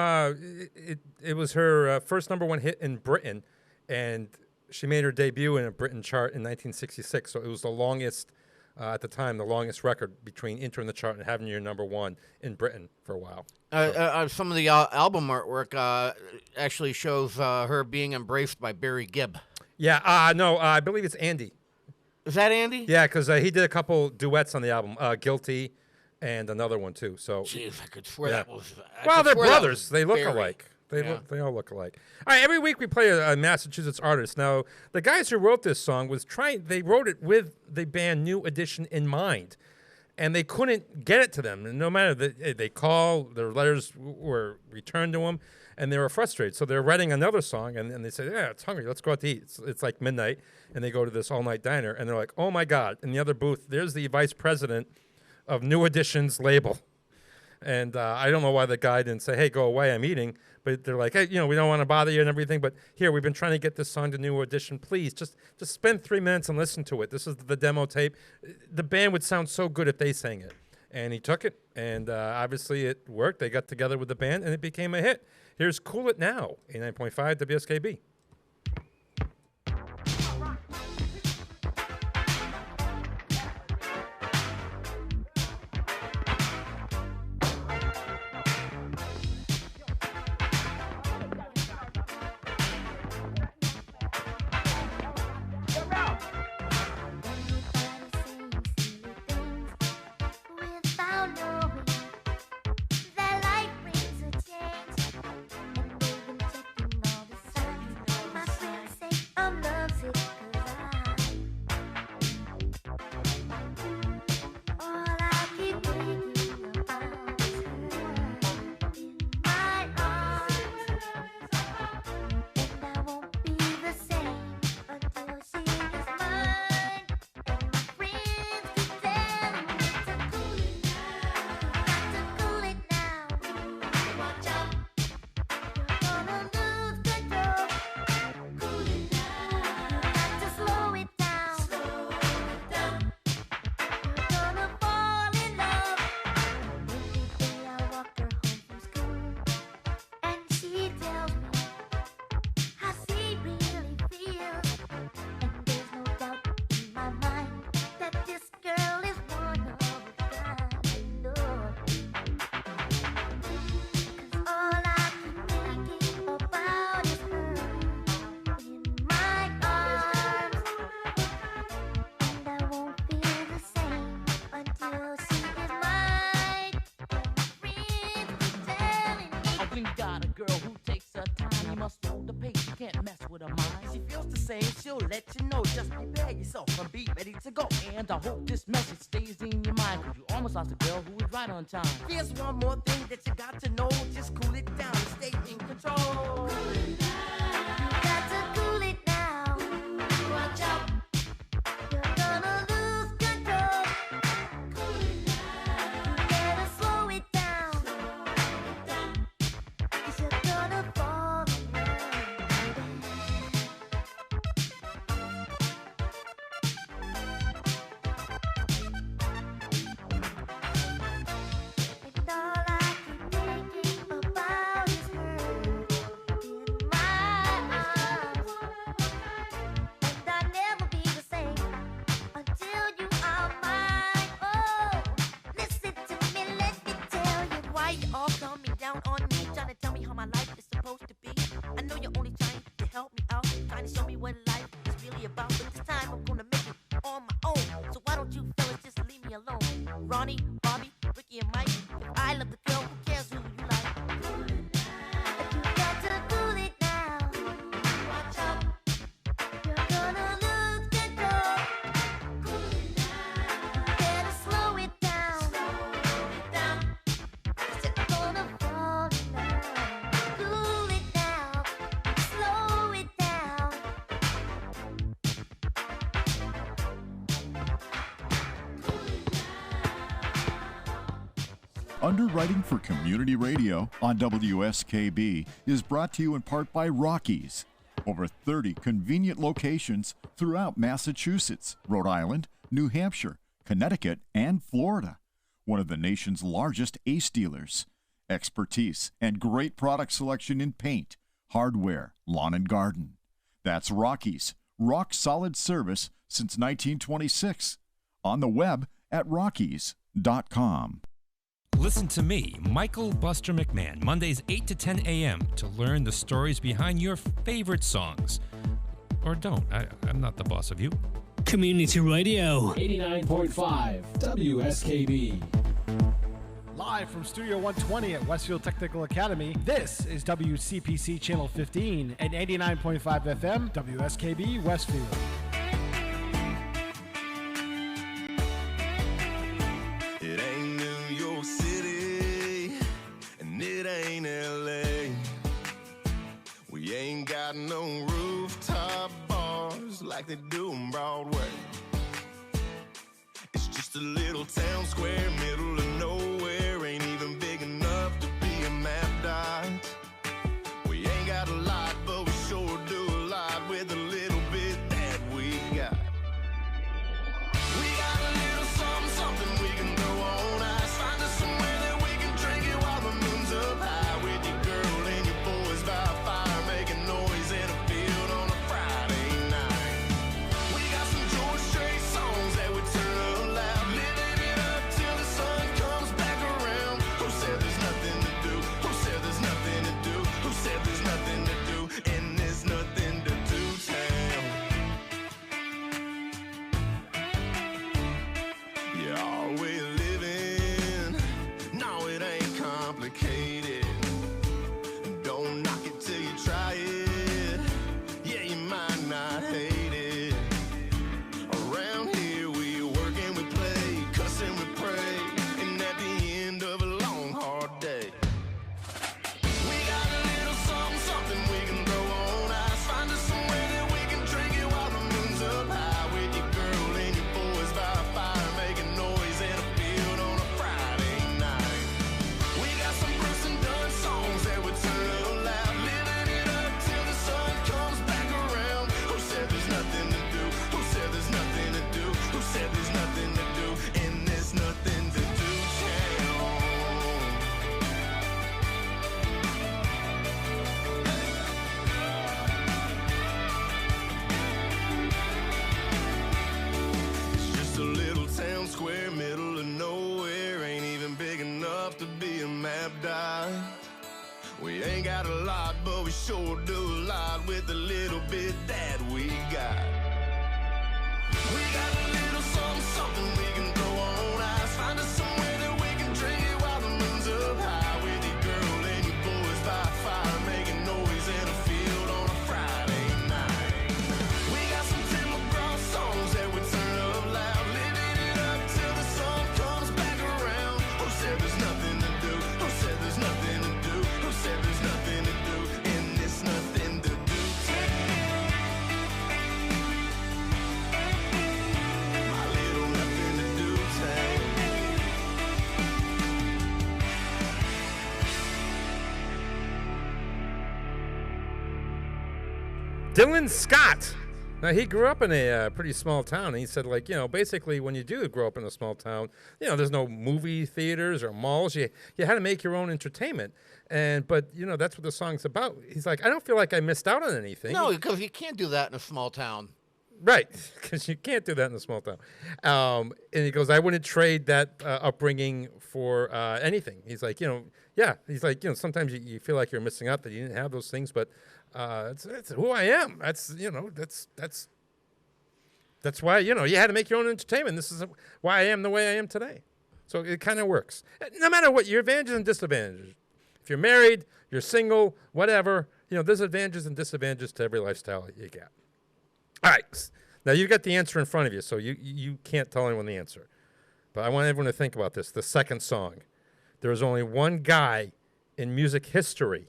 B: it was her first number one hit in Britain, and she made her debut in a Britain chart in 1966, so it was the longest, at the time, the longest record between entering the chart and having your number one in Britain for a while.
C: Some of the album artwork actually shows her being embraced by Barry Gibb.
B: Yeah, no, I believe it's Andy.
C: Is that Andy?
B: Yeah, because he did a couple duets on the album, Guilty, and another one too. So,
C: jeez, I could swear that was.
B: Well, they're brothers. They look
C: Barry.
B: alike. They all look alike. All right, every week we play a Massachusetts artist. Now, the guys who wrote this song they wrote it with the band New Edition in mind, and they couldn't get it to them. And no matter they call, their letters were returned to them, and they were frustrated. So they're writing another song, and they said, "Yeah, it's hungry. Let's go out to eat." It's like midnight, and they go to this all-night diner, and they're like, "Oh my God!" In the other booth, there's the vice president of New Edition's label. And I don't know why the guy didn't say, "Hey, go away, I'm eating." But they're like, "Hey, we don't want to bother you and everything, but here, we've been trying to get this song to New Edition. Please, just spend 3 minutes and listen to it. This is the demo tape. The band would sound so good if they sang it." And he took it, and obviously it worked. They got together with the band, and it became a hit. Here's Cool It Now, 89.5 WSKB.
P: She'll let you know, just prepare yourself and be ready to go. And I hope this message stays in your mind, cause you almost lost a girl who was right on time. Here's one more thing that you got to know, just cool it down and stay in control. Cool it down. You got to cool it now. Watch out. You're gonna lose control. Cool it down. You better slow it down. Slow it down. 'Cause you're gonna fall in love. Ronnie, Bobby, Ricky, and Mike. If I love the girl, who cares who you like? Cool it down. You got to cool it down. Watch out. You're gonna lose control. Cool it down. You better slow it down. Slow it down. 'Cause you're gonna fall in
H: Underwriting for Community Radio on WSKB is brought to you in part by Rockies. Over 30 convenient locations throughout Massachusetts, Rhode Island, New Hampshire, Connecticut, and Florida. One of the nation's largest ACE dealers. Expertise and great product selection in paint, hardware, lawn and garden. That's Rockies. Rock solid service since 1926. On the web at rockies.com.
B: Listen to me, Michael Buster McMahon, Mondays 8 to 10 a.m. to learn the stories behind your favorite songs. Or don't. I'm not the boss of you.
J: Community Radio.
D: 89.5 WSKB. Live from Studio 120 at Westfield Technical Academy, this is WCPC Channel 15 and 89.5 FM WSKB Westfield.
E: It ain't New York City, and it ain't LA. We ain't got no rooftop bars like they do in Broadway. It's just a little town square, middle of nowhere, ain't even big enough to be a map dot. We ain't got a lot, but we sure do a lot with a little bit that we got. We got a little something, something we can throw on ice. Find us somewhere that we can drink it while the moon's up high, with your girl and your boys by a fire, making noise in a field on a Friday night. We got some George Strait songs that we turn up loud, living it up till the sun comes back around. Who said there's nothing to do? Who said there's nothing to do? Who said there's nothing to do? And there's nothing to do town. Yeah, are we living? No, it ain't complicated. Don't knock it till you try it. Yeah, you might not hate it. Around here we work and we play, cuss and we pray, and at the end of a long hard day, we got a little something, something we can throw on ice. Find us somewhere that we can drink it while the moon's up high, with your girl and your boys by a fire, making noise in a field on a Friday night. We got some Bruce and Dunn songs that we turn up loud, living it up till the sun comes back around. Who said there's nothing to do? Who said there's nothing to do? Who said there's nothing to do? And there's nothing to do town. It's just a little town square, middle of nowhere, ain't even big enough to be a map dot. We ain't got a lot, but we sure do a lot with the little bit that we got. We got a little something, something we can throw on ice. Find us somewhere that we can drink it while the moon's up high, with your girl and your boys by a fire, making noise in a field on a Friday night. We got some Tim McGraw songs that we turn up loud, living it up till the sun comes back around. Who said there's nothing to do? Who said there's nothing to do? Who said there's nothing to do? And there's nothing to do town. My little nothing to do town.
B: Dylan Scott. Now, he grew up in a pretty small town. And he said, like, basically when you do grow up in a small town, there's no movie theaters or malls. You had to make your own entertainment. But that's what the song's about. He's like, I don't feel like I missed out on anything.
C: No, because you can't do that in a small town.
B: Right, because you can't do that in a small town. And he goes, I wouldn't trade that upbringing for anything. He's like, he's like, sometimes you feel like you're missing out that you didn't have those things, but it's who I am. That's why, you had to make your own entertainment. This is why I am the way I am today. So it kind of works. No matter what, your advantages and disadvantages. If you're married, you're single, whatever, there's advantages and disadvantages to every lifestyle you get. All right. Now, you've got the answer in front of you, so you can't tell anyone the answer. But I want everyone to think about this. The second song. There was only one guy in music history,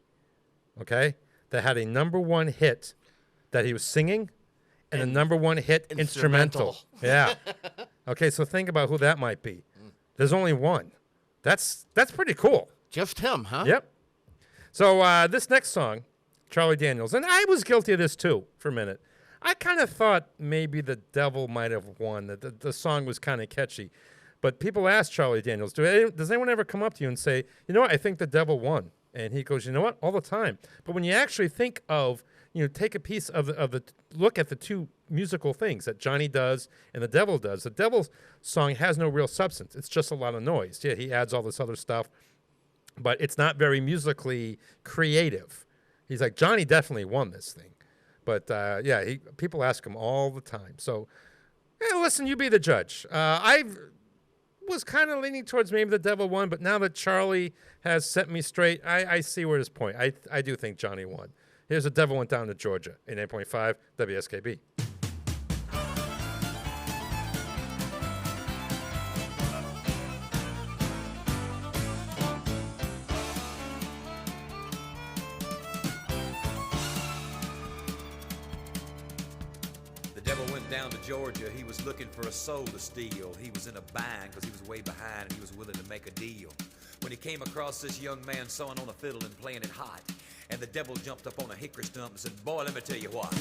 B: okay, that had a number one hit that he was singing and a number one hit instrumental. Yeah. Okay, so think about who that might be. There's only one. That's pretty cool.
C: Just him, huh?
B: Yep. So this next song, Charlie Daniels, and I was guilty of this too for a minute. I kind of thought maybe the devil might have won, that the song was kind of catchy. But people ask Charlie Daniels, does anyone ever come up to you and say, you know what, I think the devil won? And he goes, you know what, all the time. But when you actually think of, take a piece of the look at the two musical things that Johnny does and the devil does. The devil's song has no real substance. It's just a lot of noise. Yeah, he adds all this other stuff, but it's not very musically creative. He's like, Johnny definitely won this thing. But, people ask him all the time. So, listen, you be the judge. I was kind of leaning towards maybe the devil won, but now that Charlie has set me straight, I see where his point. I do think Johnny won. Here's The Devil Went Down to Georgia, 88.5 WSKB.
Q: The devil went down to Georgia. He was looking for a soul to steal. He was in a bind because he was way behind and he was willing to make a deal. When he came across this young man sewing on a fiddle and playing it hot, and the devil jumped up on a hickory stump and said, boy, let me tell you what.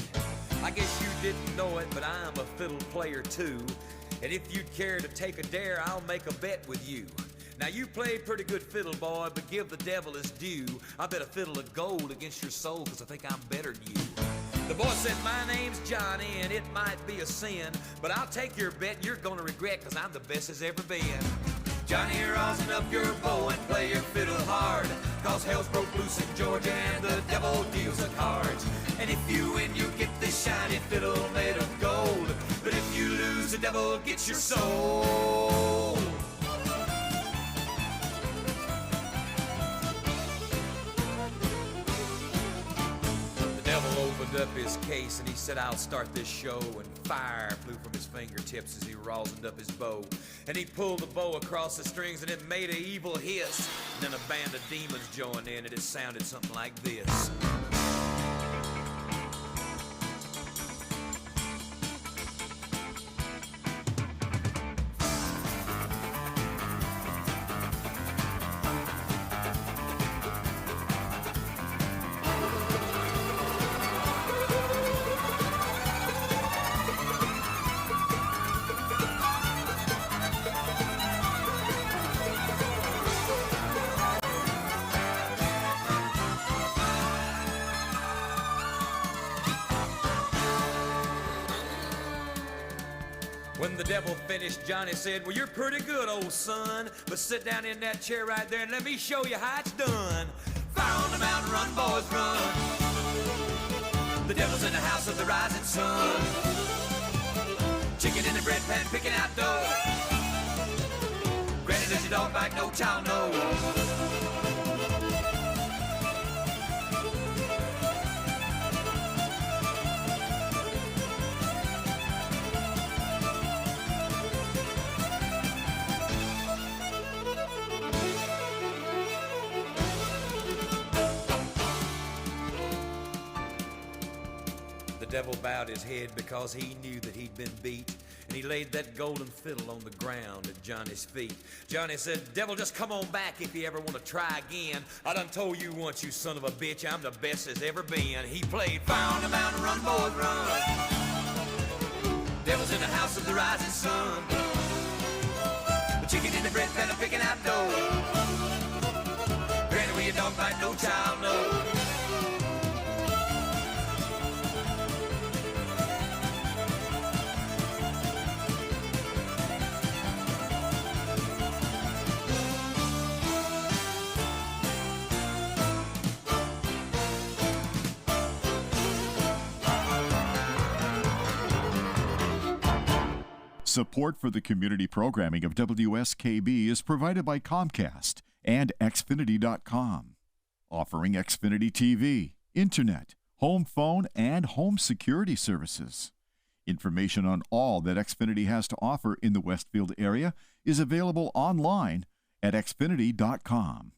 Q: I guess you didn't know it, but I'm a fiddle player too. And if you'd care to take a dare, I'll make a bet with you. Now you played pretty good fiddle, boy, but give the devil his due. I bet a fiddle of gold against your soul, because I think I'm better than you. The boy said, my name's Johnny, and it might be a sin, but I'll take your bet you're gonna regret, because I'm the best as ever been. Johnny, rosin up your bow and play your fiddle hard, cause hell's broke loose in Georgia and the devil deals the cards. And if you win, you get this shiny fiddle made of gold, but if you lose, the devil gets your soul. Opened up his case and he said, I'll start this show, and fire flew from his fingertips as he rosined up his bow, and he pulled the bow across the strings and it made an evil hiss, and then a band of demons joined in and it sounded something like this. When the devil finished, Johnny said, well, you're pretty good, old son, but sit down in that chair right there and let me show you how it's done. Fire on the mountain, run, boys, run. The devil's in the house of the rising sun. Chicken in the bread pan, picking out dough. Granny, does your dog bite? No child, no. The devil bowed his head because he knew that he'd been beat, and he laid that golden fiddle on the ground at Johnny's feet. Johnny said, devil, just come on back if you ever want to try again. I done told you once, you son of a bitch, I'm the best as ever been. He played Fire on the Mountain, run, boys, run. Devil's in the house of the rising sun. The chicken in the bread pan, picking out dough. Granny, where your dog bite, no child, no.
H: Support for the community programming of WSKB is provided by Comcast and Xfinity.com, offering Xfinity TV, Internet, home phone, and home security services. Information on all that Xfinity has to offer in the Westfield area is available online at Xfinity.com.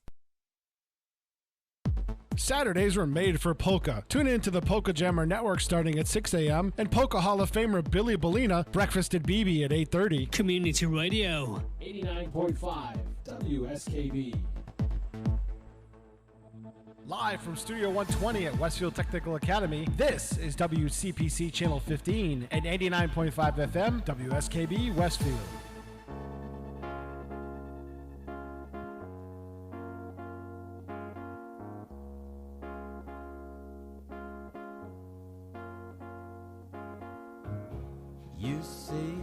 D: Saturdays were made for polka. Tune in to the Polka Jammer Network starting at 6 a.m. and Polka Hall of Famer Billy Bellina, Breakfast at BB at 8:30.
J: Community Radio.
D: 89.5 WSKB. Live from Studio 120 at Westfield Technical Academy, this is WCPC Channel 15 and 89.5 FM WSKB Westfield.
E: You see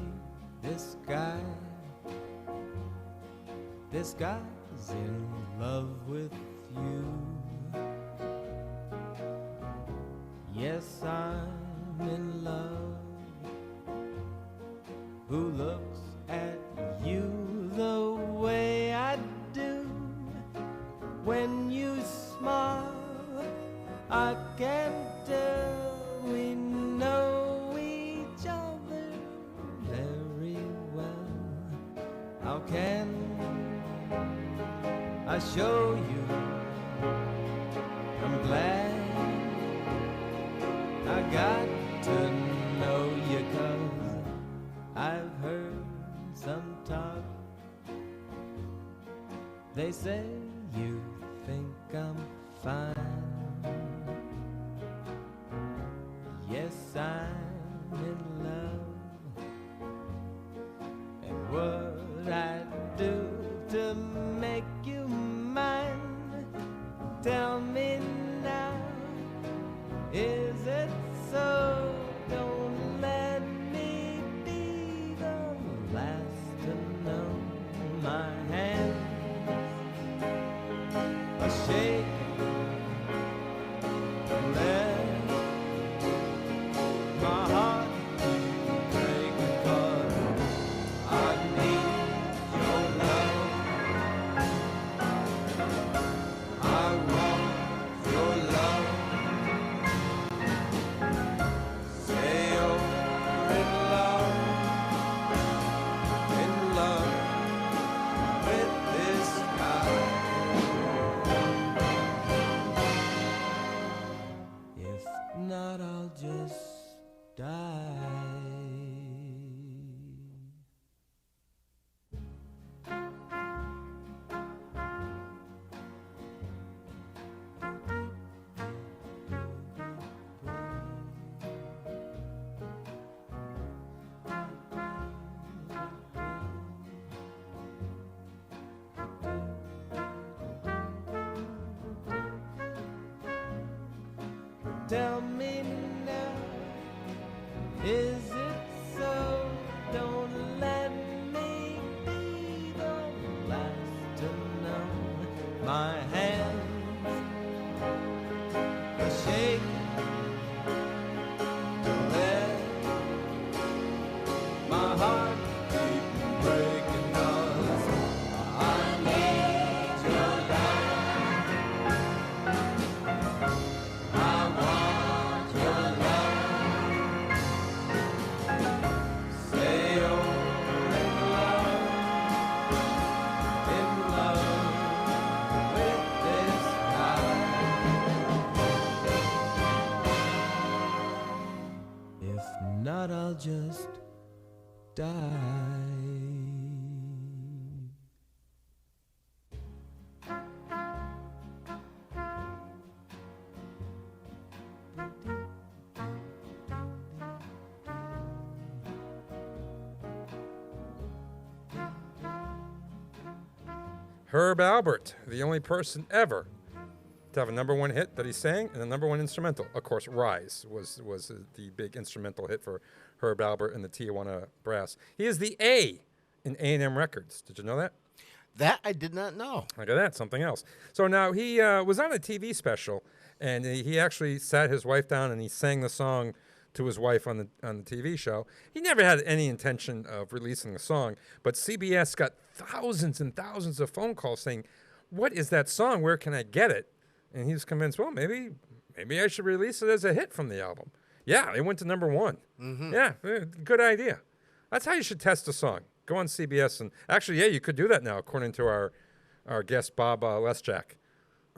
E: this guy's in love with you. Yes, I'm in love. Who looks at you the way I do? When you smile, I can tell we know each other very well. How can I show you? I'm glad I got to know you, 'cause I've heard some talk. They say you think I'm fine. Yes, I'm in love. And what I do to make you mine, tell me now. Is it so? Don't let me be the last to know. My hands are shaking. Let my heart break, 'cause I need your love. I want your love. Say you're in love with this guy. If not, I'll just die. Tell me now, is it so? Don't let me be the last to know. My hands are shaking. Let my heart keep breaking, 'cause I need your love. I want your love. Say you're in love with this guy. If not, I'll just die.
B: Herb Albert, the only person ever to have a number one hit that he sang and a number one instrumental. Of course, Rise was the big instrumental hit for Herb Albert and the Tijuana Brass. He is the A in A&M Records. Did you know that?
C: That I did not know.
B: Look at that, something else. So now he was on a TV special, and he actually sat his wife down and he sang the song to his wife on the TV show. He never had any intention of releasing the song, but CBS got thousands and thousands of phone calls saying, "What is that song? Where can I get it?" And he was convinced, well, maybe I should release it as a hit from the album. Yeah, it went to number one.
C: Mm-hmm.
B: Yeah, good idea. That's how you should test a song. Go on CBS and actually, yeah, you could do that now, according to our guest Bob Lesjak.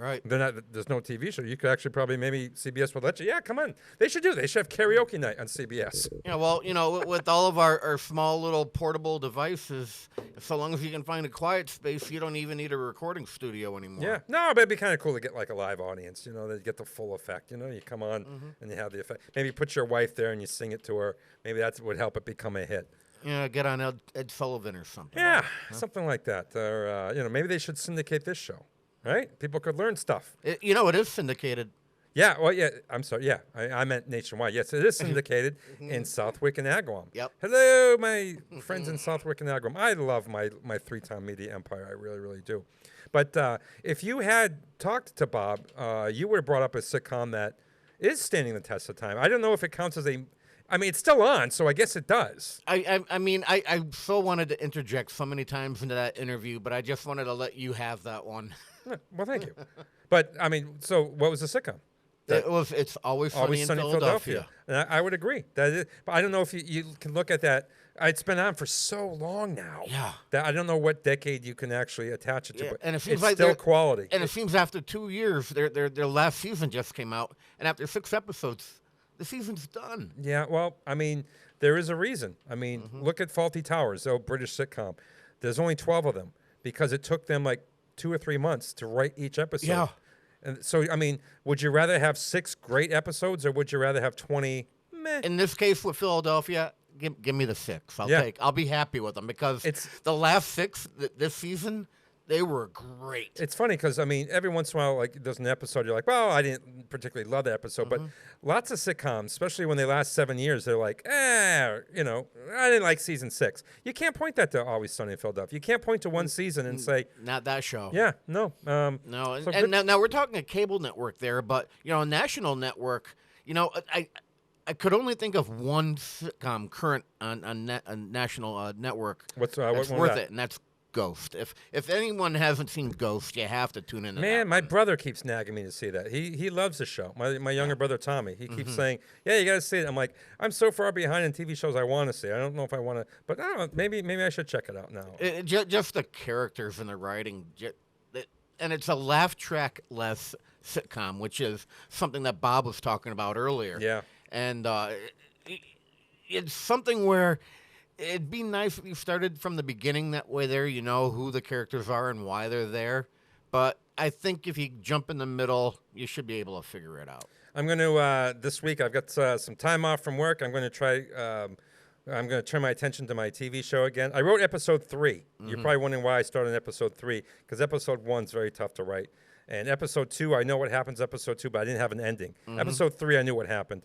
C: Right.
B: There's no TV show. You could actually probably maybe CBS would let you. Yeah, come on. They should do. They should have karaoke night on CBS.
C: Yeah, well, with all of our small little portable devices, so long as you can find a quiet space, you don't even need a recording studio anymore.
B: Yeah, no, but it'd be kind of cool to get like a live audience. They get the full effect. You come on and you have the effect. Maybe put your wife there and you sing it to her. Maybe that would help it become a hit.
C: Yeah, get on Ed Sullivan or something.
B: Yeah, something like that. Or maybe they should syndicate this show. Right? People could learn stuff.
C: It is syndicated.
B: Yeah, well, yeah, I'm sorry. Yeah, I meant nationwide. Yes, it is syndicated in Southwick and Agawam.
C: Yep.
B: Hello, my friends in Southwick and Agawam. I love my three-town media empire. I really, really do. But if you had talked to Bob, you would have brought up a sitcom that is standing the test of time. I don't know if it counts as a... I mean, it's still on, so I guess it does.
C: I so wanted to interject so many times into that interview, but I just wanted to let you have that one.
B: Well, thank you. But, I mean, so what was the sitcom?
C: It's Always Sunny in Philadelphia.
B: And I would agree. But I don't know if you can look at that. It's been on for so long now.
C: Yeah.
B: That I don't know what decade you can actually attach it to, but
C: and it seems
B: it's
C: like
B: still quality.
C: And it seems after 2 years, their last season just came out, and after 6 episodes, the season's done.
B: Yeah, well, I mean, there is a reason. I mean, look at Fawlty Towers, the old British sitcom. There's only 12 of them because it took them like 2 or 3 months to write each episode.
C: Yeah.
B: And so, I mean, would you rather have 6 great episodes or would you rather have 20 meh?
C: In this case with Philadelphia, give me the 6. I'll be happy with them because the last 6 this season, they were great.
B: It's funny because, I mean, every once in a while, like, there's an episode, you're like, well, I didn't particularly love the episode. But lots of sitcoms, especially when they last 7 years, they're like, I didn't like season 6. You can't point that to Always Sunny in Philadelphia. You can't point to one season and say...
C: Not that show.
B: Yeah, no.
C: No, and now we're talking a cable network there, but, a national network, I could only think of one sitcom current on a national network
B: that's
C: worth it, and that's Ghost. If anyone hasn't seen Ghost, you have to tune in.
B: Man, my brother keeps nagging me to see that. He loves the show. My younger brother Tommy. He keeps saying, "Yeah, you got to see it." I'm like, I'm so far behind in TV shows I want to see. I don't know if I want to, but I don't know. Maybe I should check it out now.
C: Just the characters and the writing, and it's a laugh track less sitcom, which is something that Bob was talking about earlier.
B: Yeah,
C: and it's something where. It'd be nice if you started from the beginning. That way there you know who the characters are and why they're there. But I think if you jump in the middle, you should be able to figure it out.
B: I'm going to, this week, I've got some time off from work. I'm going to try, I'm going to turn my attention to my TV show again. I wrote episode 3. You're probably wondering why I started in episode 3, because episode 1's very tough to write. And episode 2, I know what happens episode 2, but I didn't have an ending. Episode 3, I knew what happened.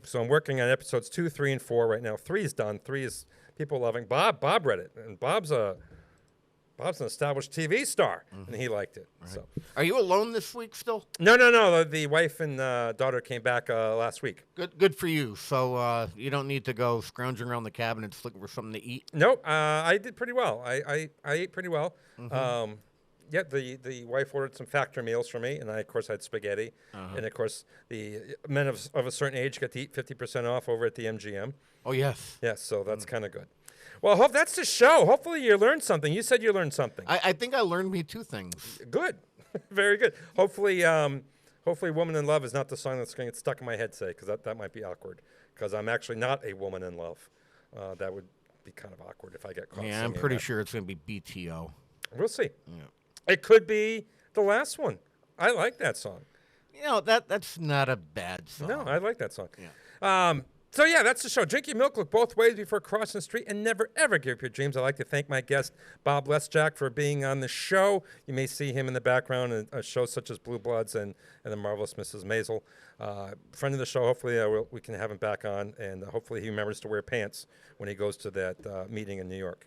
B: So I'm working on episodes 2, 3, and 4 right now. 3 is done. 3 is people loving. Bob read it, and Bob's an established TV star, and he liked it. Right. So,
C: are you alone this week still?
B: No. The wife and daughter came back last week.
C: Good for you. So you don't need to go scrounging around the cabinets looking for something to eat.
B: Nope. I did pretty well. I ate pretty well. Yeah, the wife ordered some factor meals for me, and I, of course, had spaghetti. And, of course, the men of a certain age get to eat 50% off over at the MGM.
C: Oh, yes.
B: Yes, so that's kind of good. Well, I hope that's the show. Hopefully you learned something. You said you learned something.
C: I think I learned me 2 things.
B: Good. Very good. Hopefully Woman in Love is not the song that's going to get stuck in my head, say, because that might be awkward, because I'm actually not a woman in love. That would be kind of awkward if I get caught
C: singing. I'm pretty sure it's going to be BTO.
B: We'll see.
C: Yeah.
B: It could be the last one. I like that song.
C: That's not a bad song.
B: No, I like that song.
C: Yeah.
B: So, yeah, that's the show. Drink your milk, look both ways before crossing the street, and never, ever give up your dreams. I'd like to thank my guest, Bob Lesjak, for being on the show. You may see him in the background in shows such as Blue Bloods and The Marvelous Mrs. Maisel. Friend of the show, hopefully we can have him back on, and hopefully he remembers to wear pants when he goes to that meeting in New York.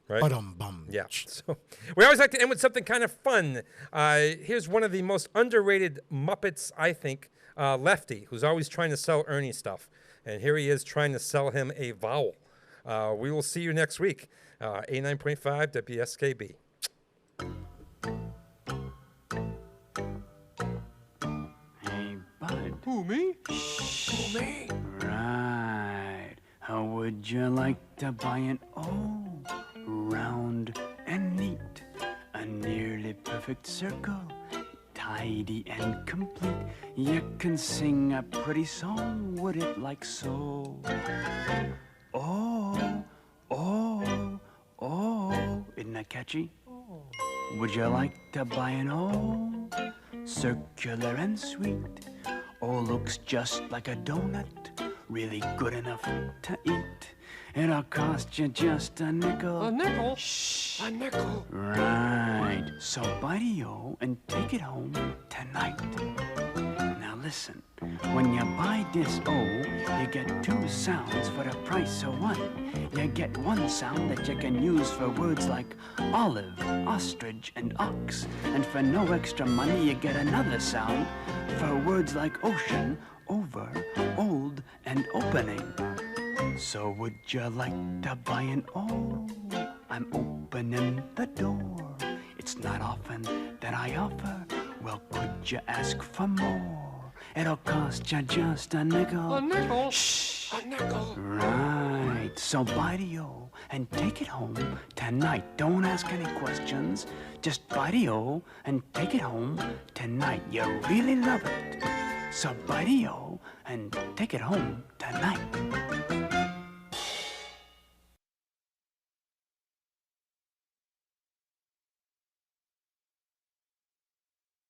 B: Right?
C: Ba-dum-bum.
B: Yeah. So we always like to end with something kind of fun. Here's one of the most underrated Muppets, I think, Lefty, who's always trying to sell Ernie stuff. And here he is trying to sell him a vowel. We will see you next week. 89.5 WSKB.
R: Hey, bud.
N: Who, me?
R: Who, me? Right. How would you like to buy an round and neat, a nearly perfect perfect circle, tidy and complete. You can sing a pretty song with it like so. Oh, oh, oh. Isn't that catchy? Would you like to buy an O? Circular and sweet. O looks just like a donut, really good enough to eat. It'll cost you just a nickel.
S: A nickel?
R: Shh.
S: A nickel.
R: Right. So buy the O and take it home tonight. Now listen, when you buy this O, you get two sounds for the price of one. You get one sound that you can use for words like olive, ostrich, and ox. And for no extra money, you get another sound for words like ocean, over, old, and opening. So would you like to buy an O? I'm opening the door. It's not often that I offer. Well, could you ask for more? It'll cost you just a nickel.
S: A nickel?
R: Shh.
S: A nickel.
R: Right. So buy the O and take it home tonight. Don't ask any questions. Just buy the O and take it home tonight. You really love it. So buy the O and take it home tonight.